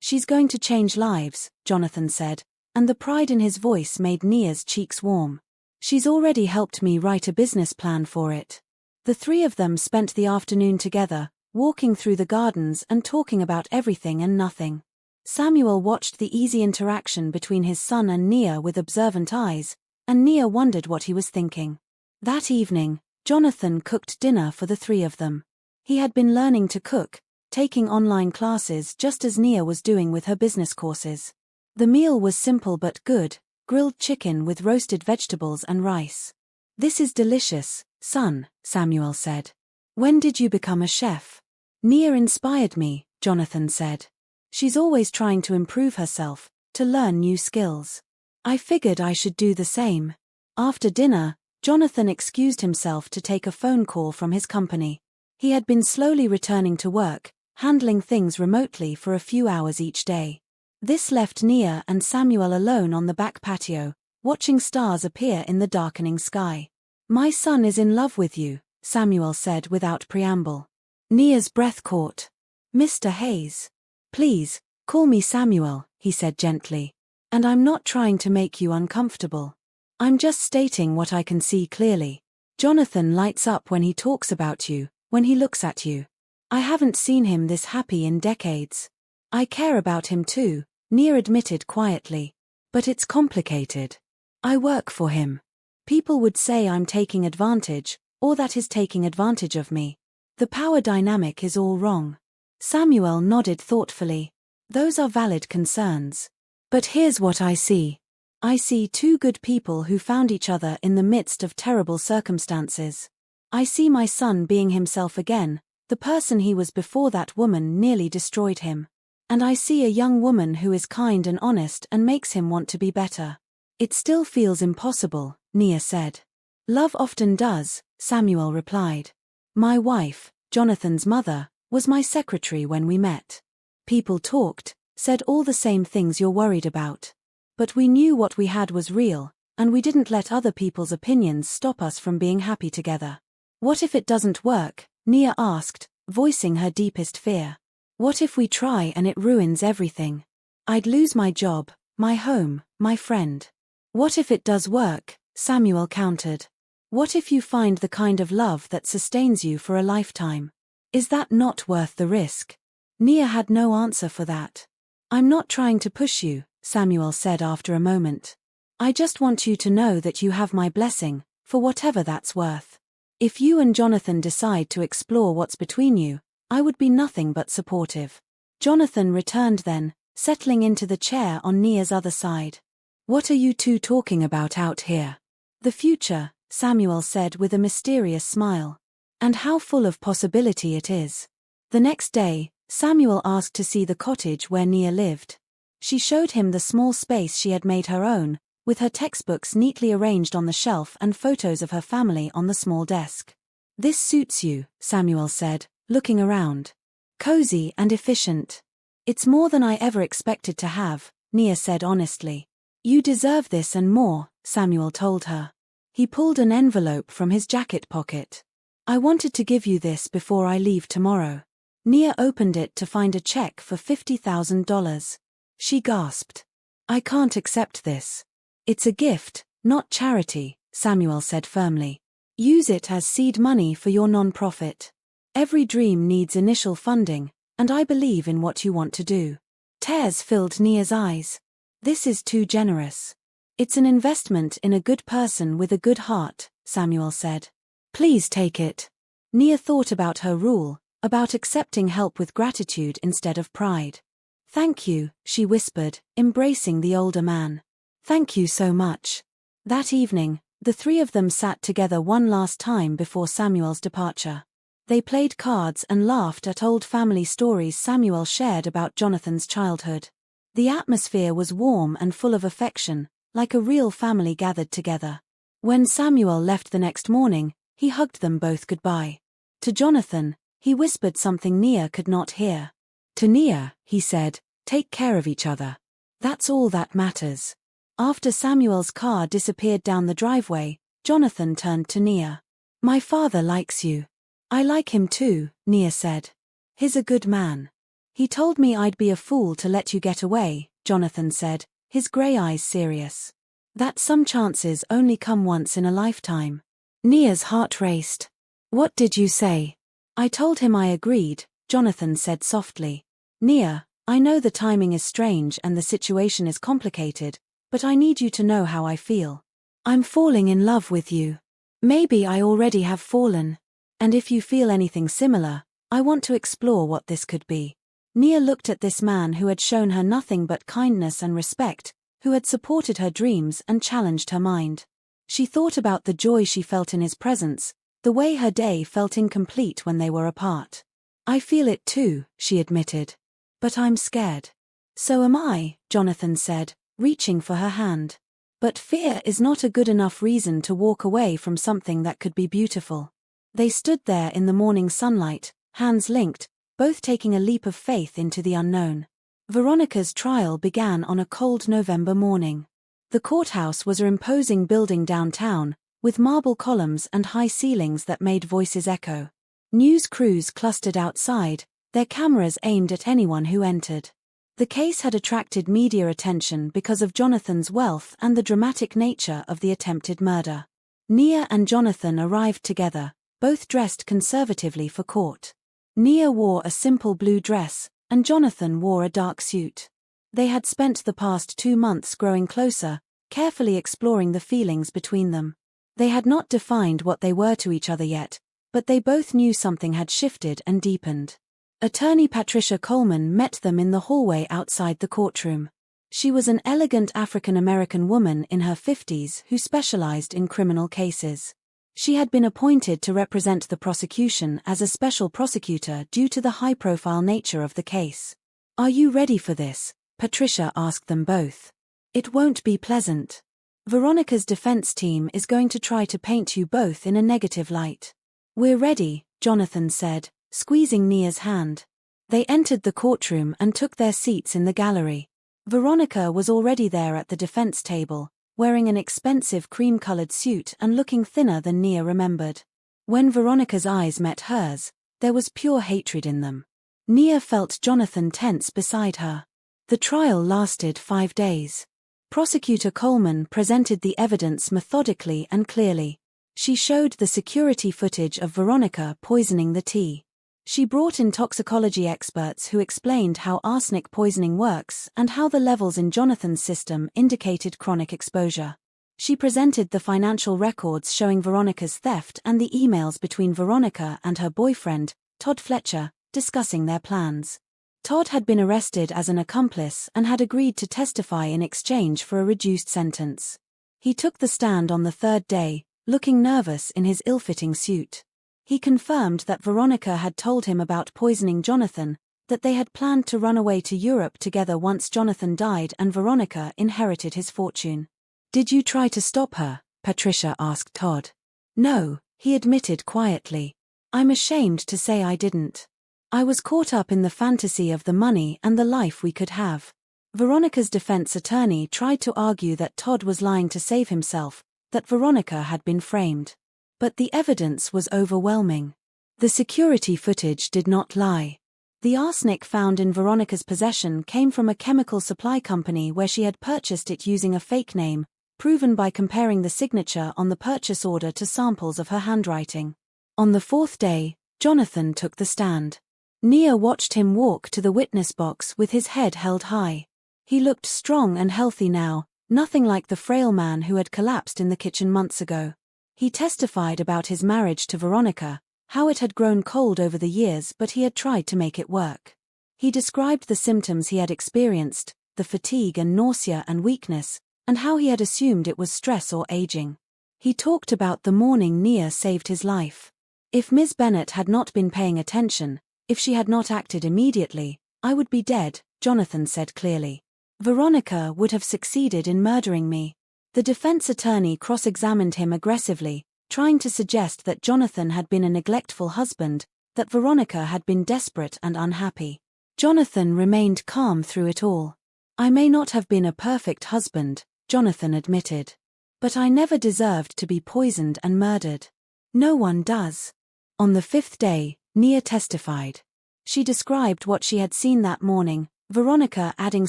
"She's going to change lives," Jonathan said, and the pride in his voice made Nia's cheeks warm. "She's already helped me write a business plan for it." The three of them spent the afternoon together, walking through the gardens and talking about everything and nothing. Samuel watched the easy interaction between his son and Nia with observant eyes, and Nia wondered what he was thinking. That evening, Jonathan cooked dinner for the three of them. He had been learning to cook, taking online classes just as Nia was doing with her business courses. The meal was simple but good, grilled chicken with roasted vegetables and rice. "This is delicious, son," Samuel said. "When did you become a chef?" "Nia inspired me," Jonathan said. "She's always trying to improve herself, to learn new skills. I figured I should do the same." After dinner, Jonathan excused himself to take a phone call from his company. He had been slowly returning to work, handling things remotely for a few hours each day. This left Nia and Samuel alone on the back patio, watching stars appear in the darkening sky. "My son is in love with you," Samuel said without preamble. Nia's breath caught. "Mr. Hayes. Please, call me Samuel," he said gently. "And I'm not trying to make you uncomfortable. I'm just stating what I can see clearly. Jonathan lights up when he talks about you, when he looks at you. I haven't seen him this happy in decades. I care about him too," Nia admitted quietly. "But it's complicated. I work for him. People would say I'm taking advantage, or that he's taking advantage of me. The power dynamic is all wrong." Samuel nodded thoughtfully. "Those are valid concerns. But here's what I see. I see two good people who found each other in the midst of terrible circumstances. I see my son being himself again, the person he was before that woman nearly destroyed him. And I see a young woman who is kind and honest and makes him want to be better." "It still feels impossible," Nia said. "Love often does," Samuel replied. "My wife, Jonathan's mother, was my secretary when we met. People talked, said all the same things you're worried about. But we knew what we had was real, and we didn't let other people's opinions stop us from being happy together." "What if it doesn't work?" Nia asked, voicing her deepest fear. "What if we try and it ruins everything? I'd lose my job, my home, my friend." "What if it does work?" Samuel countered. "What if you find the kind of love that sustains you for a lifetime? Is that not worth the risk?" Nia had no answer for that. "I'm not trying to push you," Samuel said after a moment. "I just want you to know that you have my blessing, for whatever that's worth. If you and Jonathan decide to explore what's between you, I would be nothing but supportive." Jonathan returned then, settling into the chair on Nia's other side. "What are you two talking about out here?" "The future," Samuel said with a mysterious smile. "And how full of possibility it is." The next day, Samuel asked to see the cottage where Nia lived. She showed him the small space she had made her own, with her textbooks neatly arranged on the shelf and photos of her family on the small desk. "This suits you," Samuel said, looking around. "Cozy and efficient." "It's more than I ever expected to have," Nia said honestly. "You deserve this and more," Samuel told her. He pulled an envelope from his jacket pocket. "I wanted to give you this before I leave tomorrow." Nia opened it to find a check for $50,000. She gasped. "I can't accept this. It's a gift, not charity," Samuel said firmly. Use it as seed money for your non-profit. Every dream needs initial funding, and I believe in what you want to do. Tears filled Nia's eyes. This is too generous. It's an investment in a good person with a good heart, Samuel said. Please take it. Nia thought about her rule, about accepting help with gratitude instead of pride. Thank you, she whispered, embracing the older man. Thank you so much. That evening, the three of them sat together one last time before Samuel's departure. They played cards and laughed at old family stories Samuel shared about Jonathan's childhood. The atmosphere was warm and full of affection, like a real family gathered together. When Samuel left the next morning, he hugged them both goodbye. To Jonathan, he whispered something Nia could not hear. To Nia, he said, take care of each other. That's all that matters. After Samuel's car disappeared down the driveway, Jonathan turned to Nia. My father likes you. I like him too, Nia said. He's a good man. He told me I'd be a fool to let you get away, Jonathan said, his grey eyes serious. That some chances only come once in a lifetime. Nia's heart raced. What did you say? I told him I agreed, Jonathan said softly. Nia, I know the timing is strange and the situation is complicated, but I need you to know how I feel. I'm falling in love with you. Maybe I already have fallen. And if you feel anything similar, I want to explore what this could be. Nia looked at this man who had shown her nothing but kindness and respect, who had supported her dreams and challenged her mind. She thought about the joy she felt in his presence, the way her day felt incomplete when they were apart. I feel it too, she admitted. But I'm scared. So am I, Jonathan said, reaching for her hand. But fear is not a good enough reason to walk away from something that could be beautiful. They stood there in the morning sunlight, hands linked, both taking a leap of faith into the unknown. Veronica's trial began on a cold November morning. The courthouse was an imposing building downtown, with marble columns and high ceilings that made voices echo. News crews clustered outside, their cameras aimed at anyone who entered. The case had attracted media attention because of Jonathan's wealth and the dramatic nature of the attempted murder. Nia and Jonathan arrived together, both dressed conservatively for court. Nia wore a simple blue dress, and Jonathan wore a dark suit. They had spent the past 2 months growing closer, carefully exploring the feelings between them. They had not defined what they were to each other yet, but they both knew something had shifted and deepened. Attorney Patricia Coleman met them in the hallway outside the courtroom. She was an elegant African-American woman in her 50s who specialized in criminal cases. She had been appointed to represent the prosecution as a special prosecutor due to the high-profile nature of the case. Are you ready for this? Patricia asked them both. It won't be pleasant. Veronica's defense team is going to try to paint you both in a negative light. We're ready, Jonathan said, squeezing Nia's hand. They entered the courtroom and took their seats in the gallery. Veronica was already there at the defense table, wearing an expensive cream-colored suit and looking thinner than Nia remembered. When Veronica's eyes met hers, there was pure hatred in them. Nia felt Jonathan tense beside her. The trial lasted 5 days. Prosecutor Coleman presented the evidence methodically and clearly. She showed the security footage of Veronica poisoning the tea. She brought in toxicology experts who explained how arsenic poisoning works and how the levels in Jonathan's system indicated chronic exposure. She presented the financial records showing Veronica's theft and the emails between Veronica and her boyfriend, Todd Fletcher, discussing their plans. Todd had been arrested as an accomplice and had agreed to testify in exchange for a reduced sentence. He took the stand on the 3rd day, looking nervous in his ill-fitting suit. He confirmed that Veronica had told him about poisoning Jonathan, that they had planned to run away to Europe together once Jonathan died and Veronica inherited his fortune. Did you try to stop her? Patricia asked Todd. No, he admitted quietly. I'm ashamed to say I didn't. I was caught up in the fantasy of the money and the life we could have. Veronica's defense attorney tried to argue that Todd was lying to save himself, that Veronica had been framed. But the evidence was overwhelming. The security footage did not lie. The arsenic found in Veronica's possession came from a chemical supply company where she had purchased it using a fake name, proven by comparing the signature on the purchase order to samples of her handwriting. On the fourth day, Jonathan took the stand. Nia watched him walk to the witness box with his head held high. He looked strong and healthy now, nothing like the frail man who had collapsed in the kitchen months ago. He testified about his marriage to Veronica, how it had grown cold over the years but he had tried to make it work. He described the symptoms he had experienced, the fatigue and nausea and weakness, and how he had assumed it was stress or aging. He talked about the morning Nia saved his life. If Ms. Bennet had not been paying attention, if she had not acted immediately, I would be dead, Jonathan said clearly. Veronica would have succeeded in murdering me. The defense attorney cross-examined him aggressively, trying to suggest that Jonathan had been a neglectful husband, that Veronica had been desperate and unhappy. Jonathan remained calm through it all. I may not have been a perfect husband, Jonathan admitted. But I never deserved to be poisoned and murdered. No one does. On the fifth day, Nia testified. She described what she had seen that morning, Veronica adding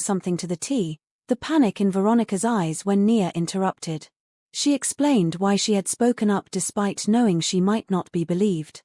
something to the tea, the panic in Veronica's eyes when Nia interrupted. She explained why she had spoken up despite knowing she might not be believed.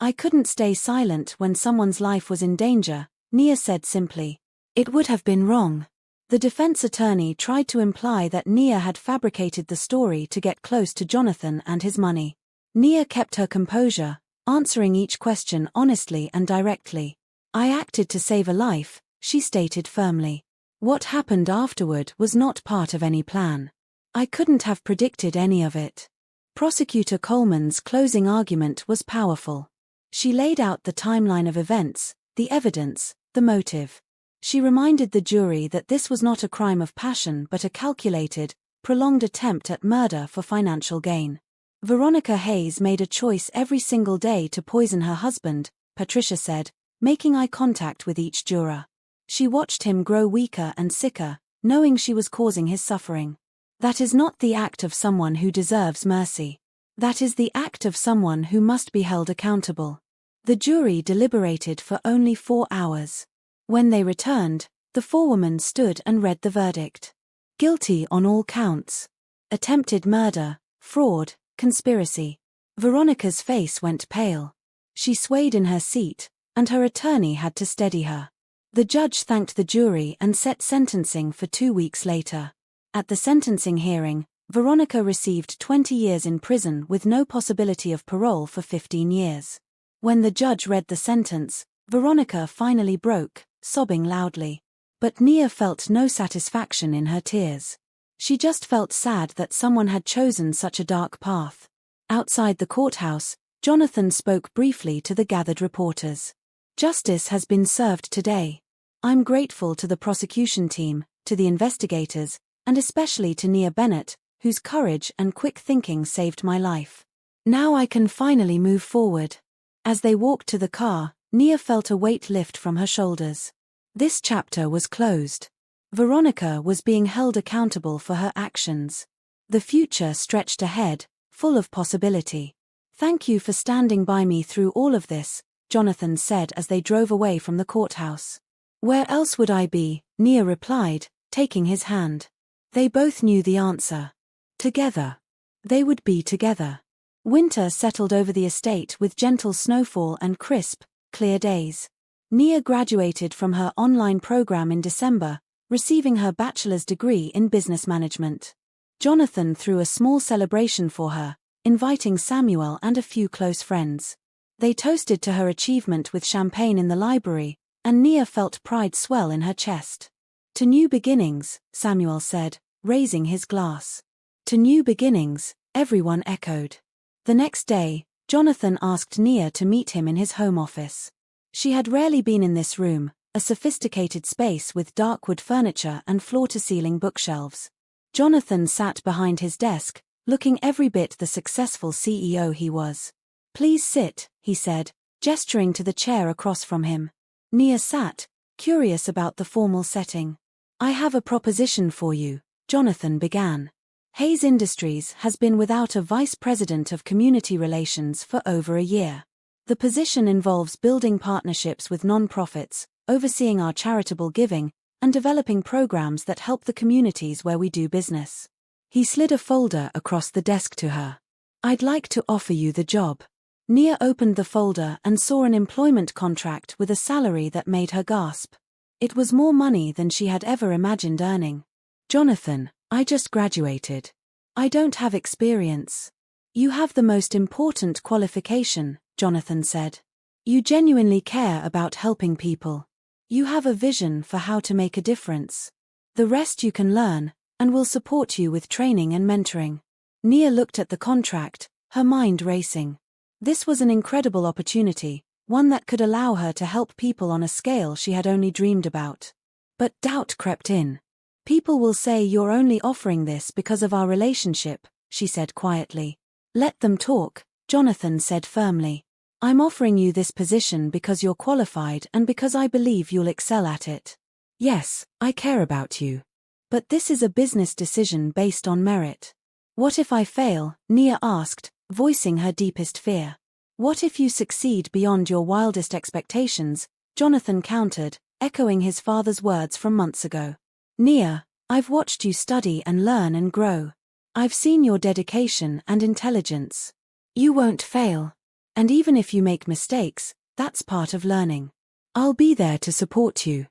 I couldn't stay silent when someone's life was in danger, Nia said simply. It would have been wrong. The defense attorney tried to imply that Nia had fabricated the story to get close to Jonathan and his money. Nia kept her composure, answering each question honestly and directly. I acted to save a life, she stated firmly. What happened afterward was not part of any plan. I couldn't have predicted any of it. Prosecutor Coleman's closing argument was powerful. She laid out the timeline of events, the evidence, the motive. She reminded the jury that this was not a crime of passion but a calculated, prolonged attempt at murder for financial gain. Veronica Hayes made a choice every single day to poison her husband, Patricia said, making eye contact with each juror. She watched him grow weaker and sicker, knowing she was causing his suffering. That is not the act of someone who deserves mercy. That is the act of someone who must be held accountable. The jury deliberated for only 4 hours. When they returned, the forewoman stood and read the verdict. Guilty on all counts. Attempted murder, fraud, conspiracy. Veronica's face went pale. She swayed in her seat, and her attorney had to steady her. The judge thanked the jury and set sentencing for 2 weeks later. At the sentencing hearing, Veronica received 20 years in prison with no possibility of parole for 15 years. When the judge read the sentence, Veronica finally broke, sobbing loudly. But Nia felt no satisfaction in her tears. She just felt sad that someone had chosen such a dark path. Outside the courthouse, Jonathan spoke briefly to the gathered reporters. Justice has been served today. I'm grateful to the prosecution team, to the investigators, and especially to Nia Bennet, whose courage and quick thinking saved my life. Now I can finally move forward. As they walked to the car, Nia felt a weight lift from her shoulders. This chapter was closed. Veronica was being held accountable for her actions. The future stretched ahead, full of possibility. Thank you for standing by me through all of this, Jonathan said as they drove away from the courthouse. Where else would I be? Nia replied, taking his hand. They both knew the answer. Together. They would be together. Winter settled over the estate with gentle snowfall and crisp, clear days. Nia graduated from her online program in December, receiving her bachelor's degree in business management. Jonathan threw a small celebration for her, inviting Samuel and a few close friends. They toasted to her achievement with champagne in the library, and Nia felt pride swell in her chest. To new beginnings, Samuel said, raising his glass. To new beginnings, everyone echoed. The next day, Jonathan asked Nia to meet him in his home office. She had rarely been in this room, a sophisticated space with dark wood furniture and floor-to-ceiling bookshelves. Jonathan sat behind his desk, looking every bit the successful CEO he was. Please sit, he said, gesturing to the chair across from him. Nia sat, curious about the formal setting. I have a proposition for you, Jonathan began. Hayes Industries has been without a vice president of community relations for over a year. The position involves building partnerships with non-profits, overseeing our charitable giving, and developing programs that help the communities where we do business. He slid a folder across the desk to her. I'd like to offer you the job. Nia opened the folder and saw an employment contract with a salary that made her gasp. It was more money than she had ever imagined earning. Jonathan, I just graduated. I don't have experience. You have the most important qualification, Jonathan said. You genuinely care about helping people. You have a vision for how to make a difference. The rest you can learn, and we'll support you with training and mentoring. Nia looked at the contract, her mind racing. This was an incredible opportunity, one that could allow her to help people on a scale she had only dreamed about. But doubt crept in. People will say you're only offering this because of our relationship, she said quietly. Let them talk, Jonathan said firmly. I'm offering you this position because you're qualified and because I believe you'll excel at it. Yes, I care about you. But this is a business decision based on merit. What if I fail? Nia asked, voicing her deepest fear. What if you succeed beyond your wildest expectations? Jonathan countered, echoing his father's words from months ago. Nia, I've watched you study and learn and grow. I've seen your dedication and intelligence. You won't fail. And even if you make mistakes, that's part of learning. I'll be there to support you.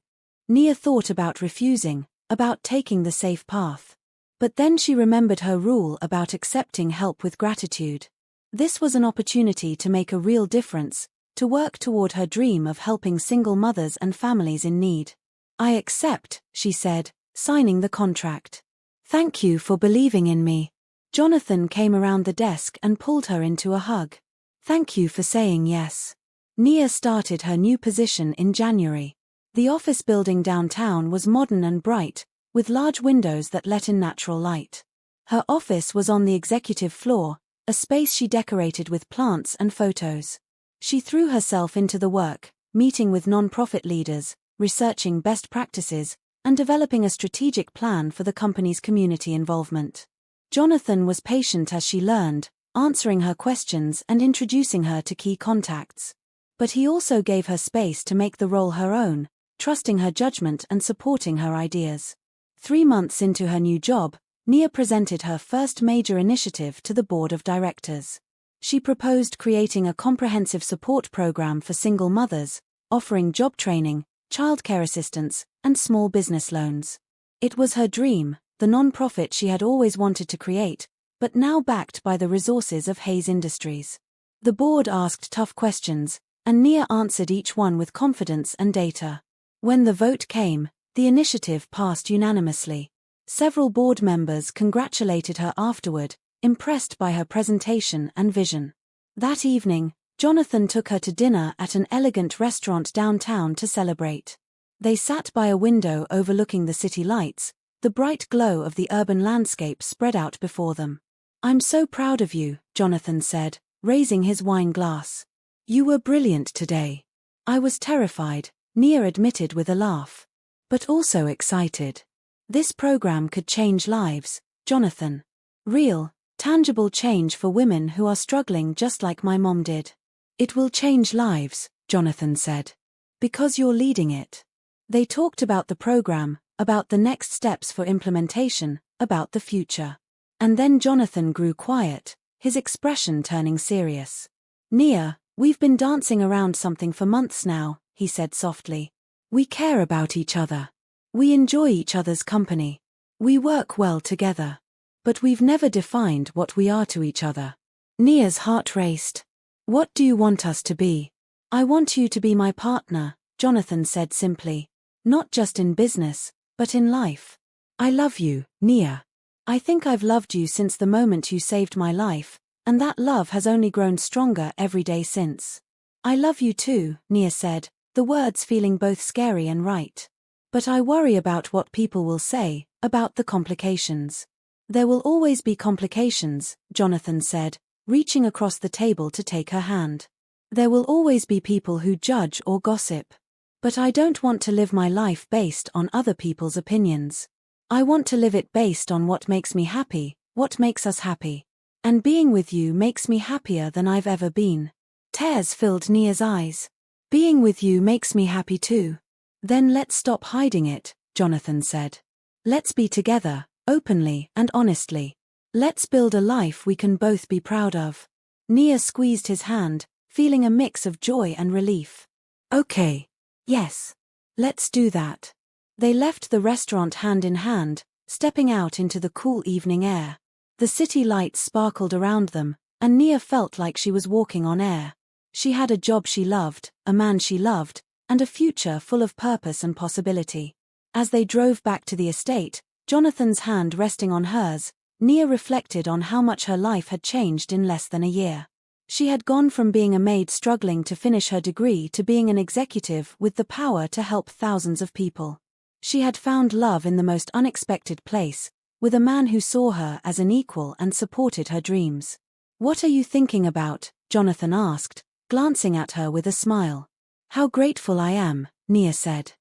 Nia thought about refusing, about taking the safe path. But then she remembered her rule about accepting help with gratitude. This was an opportunity to make a real difference, to work toward her dream of helping single mothers and families in need. I accept, she said, signing the contract. Thank you for believing in me. Jonathan came around the desk and pulled her into a hug. Thank you for saying yes. Nia started her new position in January. The office building downtown was modern and bright, with large windows that let in natural light. Her office was on the executive floor, a space she decorated with plants and photos. She threw herself into the work, meeting with non-profit leaders, researching best practices, and developing a strategic plan for the company's community involvement. Jonathan was patient as she learned, answering her questions and introducing her to key contacts. But he also gave her space to make the role her own, trusting her judgment and supporting her ideas. 3 months into her new job, Nia presented her first major initiative to the board of directors. She proposed creating a comprehensive support program for single mothers, offering job training, childcare assistance, and small business loans. It was her dream, the non-profit she had always wanted to create, but now backed by the resources of Hayes Industries. The board asked tough questions, and Nia answered each one with confidence and data. When the vote came, the initiative passed unanimously. Several board members congratulated her afterward, impressed by her presentation and vision. That evening, Jonathan took her to dinner at an elegant restaurant downtown to celebrate. They sat by a window overlooking the city lights, the bright glow of the urban landscape spread out before them. I'm so proud of you, Jonathan said, raising his wine glass. You were brilliant today. I was terrified, Nia admitted with a laugh. But also excited. This program could change lives, Jonathan. Real, tangible change for women who are struggling just like my mom did. It will change lives, Jonathan said. Because you're leading it. They talked about the program, about the next steps for implementation, about the future. And then Jonathan grew quiet, his expression turning serious. Nia, we've been dancing around something for months now, he said softly. We care about each other. We enjoy each other's company. We work well together. But we've never defined what we are to each other. Nia's heart raced. What do you want us to be? I want you to be my partner, Jonathan said simply. Not just in business, but in life. I love you, Nia. I think I've loved you since the moment you saved my life, and that love has only grown stronger every day since. I love you too, Nia said, the words feeling both scary and right. But I worry about what people will say, about the complications. There will always be complications, Jonathan said, reaching across the table to take her hand. There will always be people who judge or gossip. But I don't want to live my life based on other people's opinions. I want to live it based on what makes me happy, what makes us happy. And being with you makes me happier than I've ever been. Tears filled Nia's eyes. Being with you makes me happy too. Then let's stop hiding it, Jonathan said. Let's be together, openly and honestly. Let's build a life we can both be proud of. Nia squeezed his hand, feeling a mix of joy and relief. Okay. Yes. Let's do that. They left the restaurant hand in hand, stepping out into the cool evening air. The city lights sparkled around them, and Nia felt like she was walking on air. She had a job she loved, a man she loved, and a future full of purpose and possibility. As they drove back to the estate, Jonathan's hand resting on hers, Nia reflected on how much her life had changed in less than a year. She had gone from being a maid struggling to finish her degree to being an executive with the power to help thousands of people. She had found love in the most unexpected place, with a man who saw her as an equal and supported her dreams. "What are you thinking about?" Jonathan asked, glancing at her with a smile. "How grateful I am," Nia said.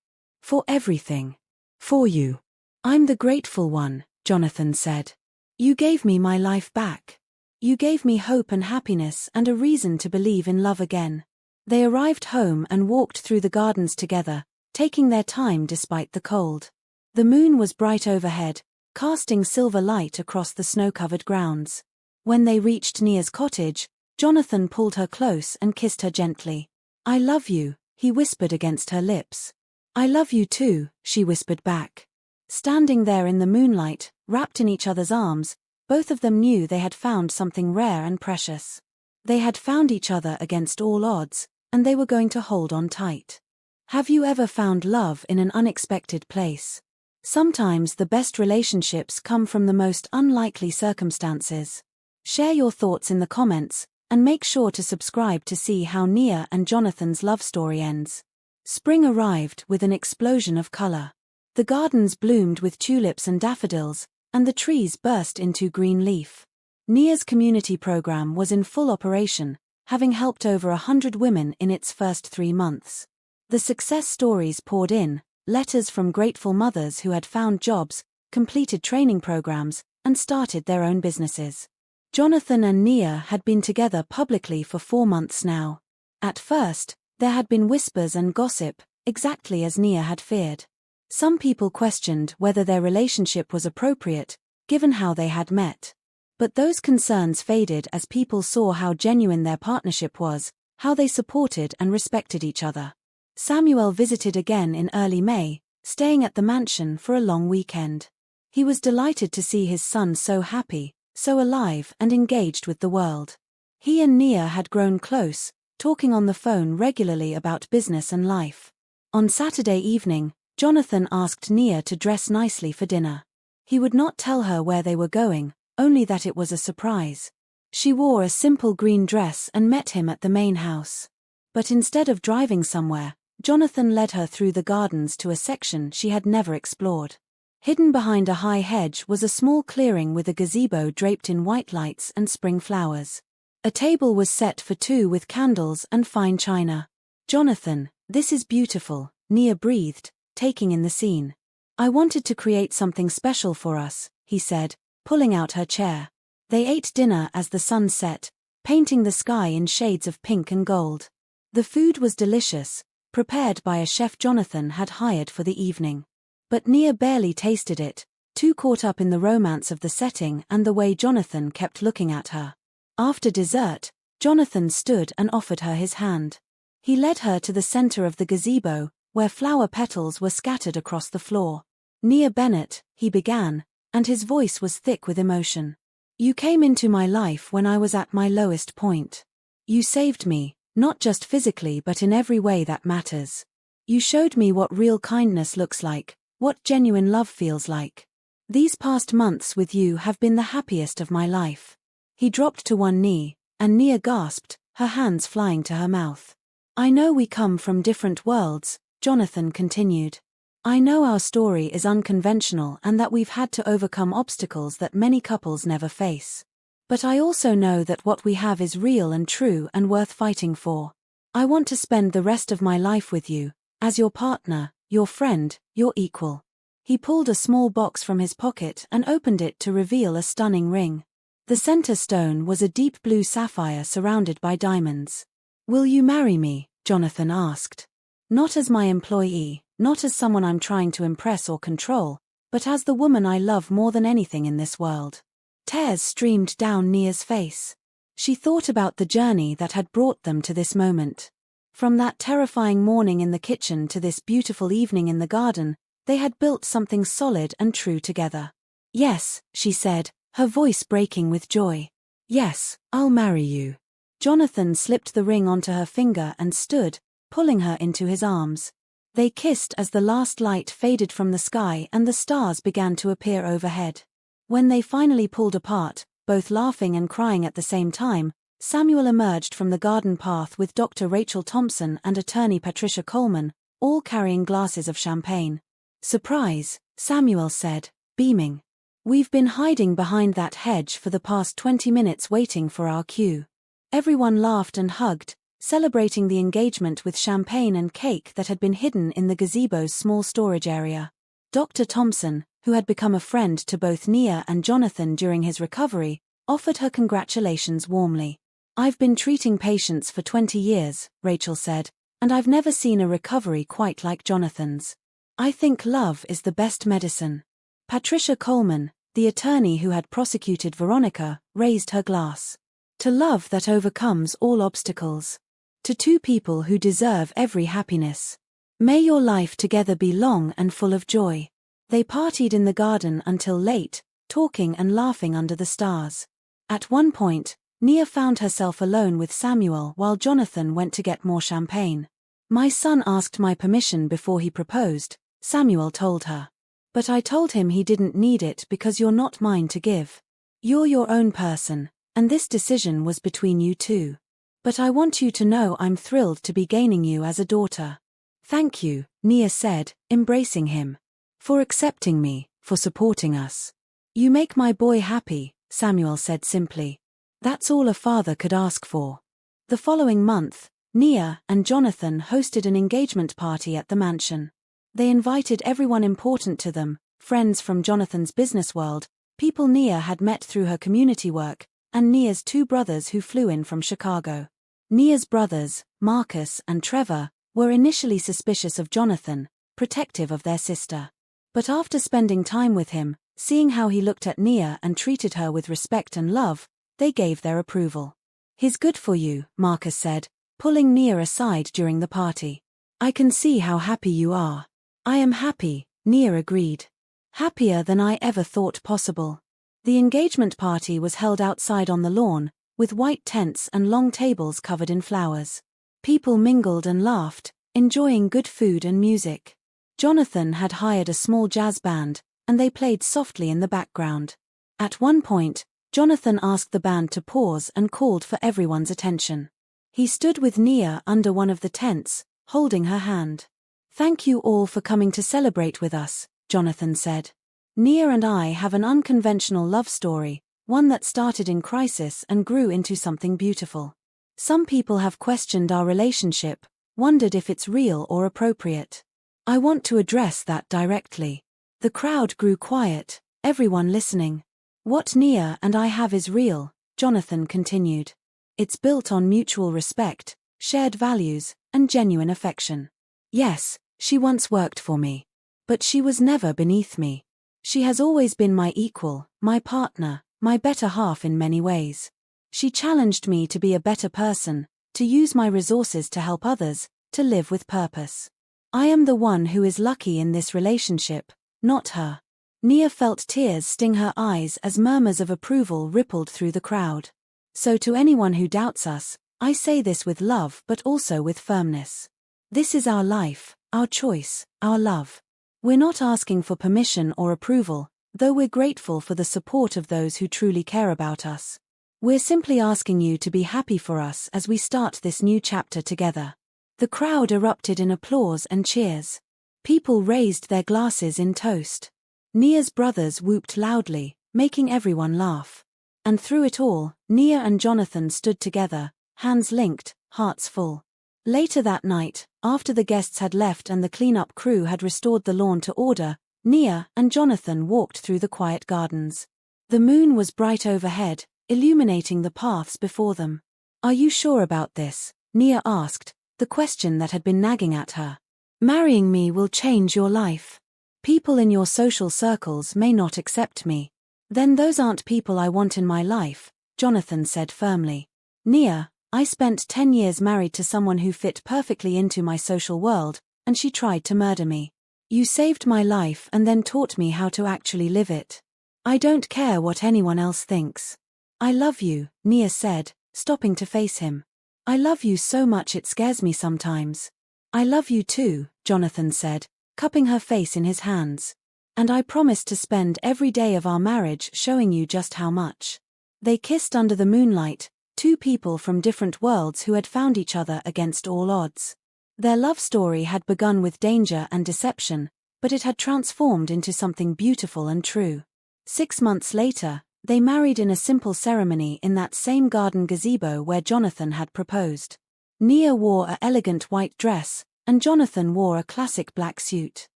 "For everything. For you." "I'm the grateful one," Jonathan said. "You gave me my life back. You gave me hope and happiness and a reason to believe in love again." They arrived home and walked through the gardens together, taking their time despite the cold. The moon was bright overhead, casting silver light across the snow-covered grounds. When they reached Nia's cottage, Jonathan pulled her close and kissed her gently. "I love you," he whispered against her lips. "I love you too," she whispered back. Standing there in the moonlight, wrapped in each other's arms, both of them knew they had found something rare and precious. They had found each other against all odds, and they were going to hold on tight. Have you ever found love in an unexpected place? Sometimes the best relationships come from the most unlikely circumstances. Share your thoughts in the comments, and make sure to subscribe to see how Nia and Jonathan's love story ends. Spring arrived with an explosion of color. The gardens bloomed with tulips and daffodils, and the trees burst into green leaf. Nia's community program was in full operation, having helped over 100 women in its first 3 months. The success stories poured in, letters from grateful mothers who had found jobs, completed training programs, and started their own businesses. Jonathan and Nia had been together publicly for 4 months now. At first, there had been whispers and gossip, exactly as Nia had feared. Some people questioned whether their relationship was appropriate, given how they had met. But those concerns faded as people saw how genuine their partnership was, how they supported and respected each other. Samuel visited again in early May, staying at the mansion for a long weekend. He was delighted to see his son so happy, so alive and engaged with the world. He and Nia had grown close, talking on the phone regularly about business and life. On Saturday evening, Jonathan asked Nia to dress nicely for dinner. He would not tell her where they were going, only that it was a surprise. She wore a simple green dress and met him at the main house. But instead of driving somewhere, Jonathan led her through the gardens to a section she had never explored. Hidden behind a high hedge was a small clearing with a gazebo draped in white lights and spring flowers. A table was set for 2 with candles and fine china. "Jonathan, this is beautiful," Nia breathed, taking in the scene. "I wanted to create something special for us," he said, pulling out her chair. They ate dinner as the sun set, painting the sky in shades of pink and gold. The food was delicious, prepared by a chef Jonathan had hired for the evening. But Nia barely tasted it, too caught up in the romance of the setting and the way Jonathan kept looking at her. After dessert, Jonathan stood and offered her his hand. He led her to the center of the gazebo, where flower petals were scattered across the floor. "Nia Bennett," he began, and his voice was thick with emotion. "You came into my life when I was at my lowest point. You saved me, not just physically but in every way that matters. You showed me what real kindness looks like, what genuine love feels like. These past months with you have been the happiest of my life." He dropped to one knee, and Nia gasped, her hands flying to her mouth. "I know we come from different worlds," Jonathan continued. "I know our story is unconventional and that we've had to overcome obstacles that many couples never face. But I also know that what we have is real and true and worth fighting for. I want to spend the rest of my life with you, as your partner, your friend, your equal." He pulled a small box from his pocket and opened it to reveal a stunning ring. The center stone was a deep blue sapphire surrounded by diamonds. "Will you marry me?" Jonathan asked. "Not as my employee," not as someone I'm trying to impress or control, but as the woman I love more than anything in this world. Tears streamed down Nia's face. She thought about the journey that had brought them to this moment. From that terrifying morning in the kitchen to this beautiful evening in the garden, they had built something solid and true together. "Yes," she said, her voice breaking with joy. "Yes, I'll marry you." Jonathan slipped the ring onto her finger and stood, pulling her into his arms. They kissed as the last light faded from the sky and the stars began to appear overhead. When they finally pulled apart, both laughing and crying at the same time, Samuel emerged from the garden path with Dr. Rachel Thompson and attorney Patricia Coleman, all carrying glasses of champagne. "Surprise," Samuel said, beaming. "We've been hiding behind that hedge for the past 20 minutes waiting for our cue." Everyone laughed and hugged, celebrating the engagement with champagne and cake that had been hidden in the gazebo's small storage area. Dr. Thompson, who had become a friend to both Nia and Jonathan during his recovery, offered her congratulations warmly. "I've been treating patients for 20 years, Rachel said, and I've never seen a recovery quite like Jonathan's. I think love is the best medicine." Patricia Coleman, the attorney who had prosecuted Veronica, raised her glass. "To love that overcomes all obstacles. To two people who deserve every happiness. May your life together be long and full of joy." They partied in the garden until late, talking and laughing under the stars. At one point, Nia found herself alone with Samuel while Jonathan went to get more champagne. "My son asked my permission before he proposed," Samuel told her. "But I told him he didn't need it because you're not mine to give. You're your own person, and this decision was between you two. But I want you to know I'm thrilled to be gaining you as a daughter." "Thank you," Nia said, embracing him. "For accepting me, for supporting us. You make my boy happy," Samuel said simply. "That's all a father could ask for." The following month, Nia and Jonathan hosted an engagement party at the mansion. They invited everyone important to them, friends from Jonathan's business world, people Nia had met through her community work, and Nia's two brothers who flew in from Chicago. Nia's brothers, Marcus and Trevor, were initially suspicious of Jonathan, protective of their sister. But after spending time with him, seeing how he looked at Nia and treated her with respect and love, they gave their approval. "He's good for you," Marcus said, pulling Nia aside during the party. "I can see how happy you are." "I am happy," Nia agreed. "Happier than I ever thought possible." The engagement party was held outside on the lawn, with white tents and long tables covered in flowers. People mingled and laughed, enjoying good food and music. Jonathan had hired a small jazz band, and they played softly in the background. At one point, Jonathan asked the band to pause and called for everyone's attention. He stood with Nia under one of the tents, holding her hand. "Thank you all for coming to celebrate with us," Jonathan said. "Nia and I have an unconventional love story, one that started in crisis and grew into something beautiful. Some people have questioned our relationship, wondered if it's real or appropriate. I want to address that directly." The crowd grew quiet, everyone listening. "What Nia and I have is real," Jonathan continued. "It's built on mutual respect, shared values, and genuine affection. Yes, she once worked for me. But she was never beneath me. She has always been my equal, my partner, my better half in many ways. She challenged me to be a better person, to use my resources to help others, to live with purpose. I am the one who is lucky in this relationship, not her." Nia felt tears sting her eyes as murmurs of approval rippled through the crowd. "So to anyone who doubts us, I say this with love but also with firmness. This is our life, our choice, our love. We're not asking for permission or approval, though we're grateful for the support of those who truly care about us. We're simply asking you to be happy for us as we start this new chapter together." The crowd erupted in applause and cheers. People raised their glasses in toast. Nia's brothers whooped loudly, making everyone laugh. And through it all, Nia and Jonathan stood together, hands linked, hearts full. Later that night, after the guests had left and the cleanup crew had restored the lawn to order, Nia and Jonathan walked through the quiet gardens. The moon was bright overhead, illuminating the paths before them. "Are you sure about this?" Nia asked, the question that had been nagging at her. Marrying me will change your life. People in your social circles may not accept me. Then those aren't people I want in my life, Jonathan said firmly. Nia, I spent 10 years married to someone who fit perfectly into my social world, and she tried to murder me. You saved my life and then taught me how to actually live it. I don't care what anyone else thinks. I love you, Nia said, stopping to face him. I love you so much it scares me sometimes. I love you too, Jonathan said, cupping her face in his hands. And I promise to spend every day of our marriage showing you just how much. They kissed under the moonlight, two people from different worlds who had found each other against all odds. Their love story had begun with danger and deception, but it had transformed into something beautiful and true. 6 months later, they married in a simple ceremony in that same garden gazebo where Jonathan had proposed. Nia wore an elegant white dress, and Jonathan wore a classic black suit.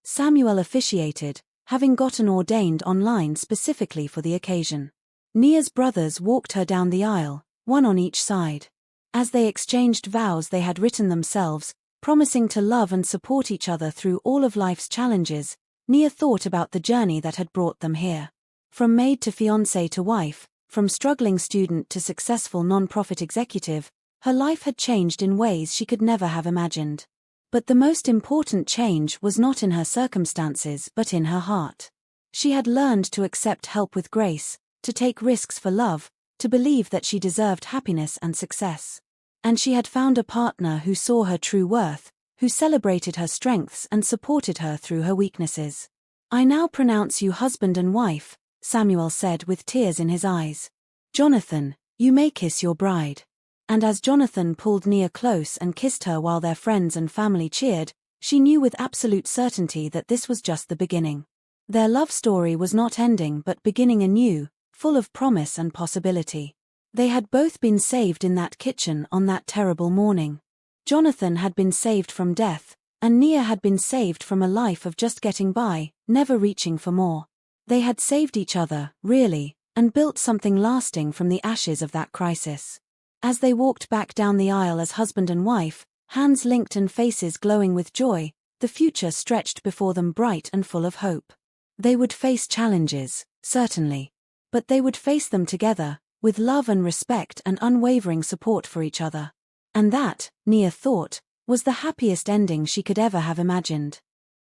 Samuel officiated, having gotten ordained online specifically for the occasion. Nia's brothers walked her down the aisle, one on each side. As they exchanged vows they had written themselves, promising to love and support each other through all of life's challenges, Nia thought about the journey that had brought them here. From maid to fiancée to wife, from struggling student to successful non-profit executive, her life had changed in ways she could never have imagined. But the most important change was not in her circumstances but in her heart. She had learned to accept help with grace, to take risks for love, to believe that she deserved happiness and success. And she had found a partner who saw her true worth, who celebrated her strengths and supported her through her weaknesses. I now pronounce you husband and wife, Samuel said with tears in his eyes. Jonathan, you may kiss your bride. And as Jonathan pulled Nia close and kissed her while their friends and family cheered, she knew with absolute certainty that this was just the beginning. Their love story was not ending but beginning anew, full of promise and possibility. They had both been saved in that kitchen on that terrible morning. Jonathan had been saved from death, and Nia had been saved from a life of just getting by, never reaching for more. They had saved each other, really, and built something lasting from the ashes of that crisis. As they walked back down the aisle as husband and wife, hands linked and faces glowing with joy, the future stretched before them bright and full of hope. They would face challenges, certainly. But they would face them together, with love and respect and unwavering support for each other. And that, Nia thought, was the happiest ending she could ever have imagined.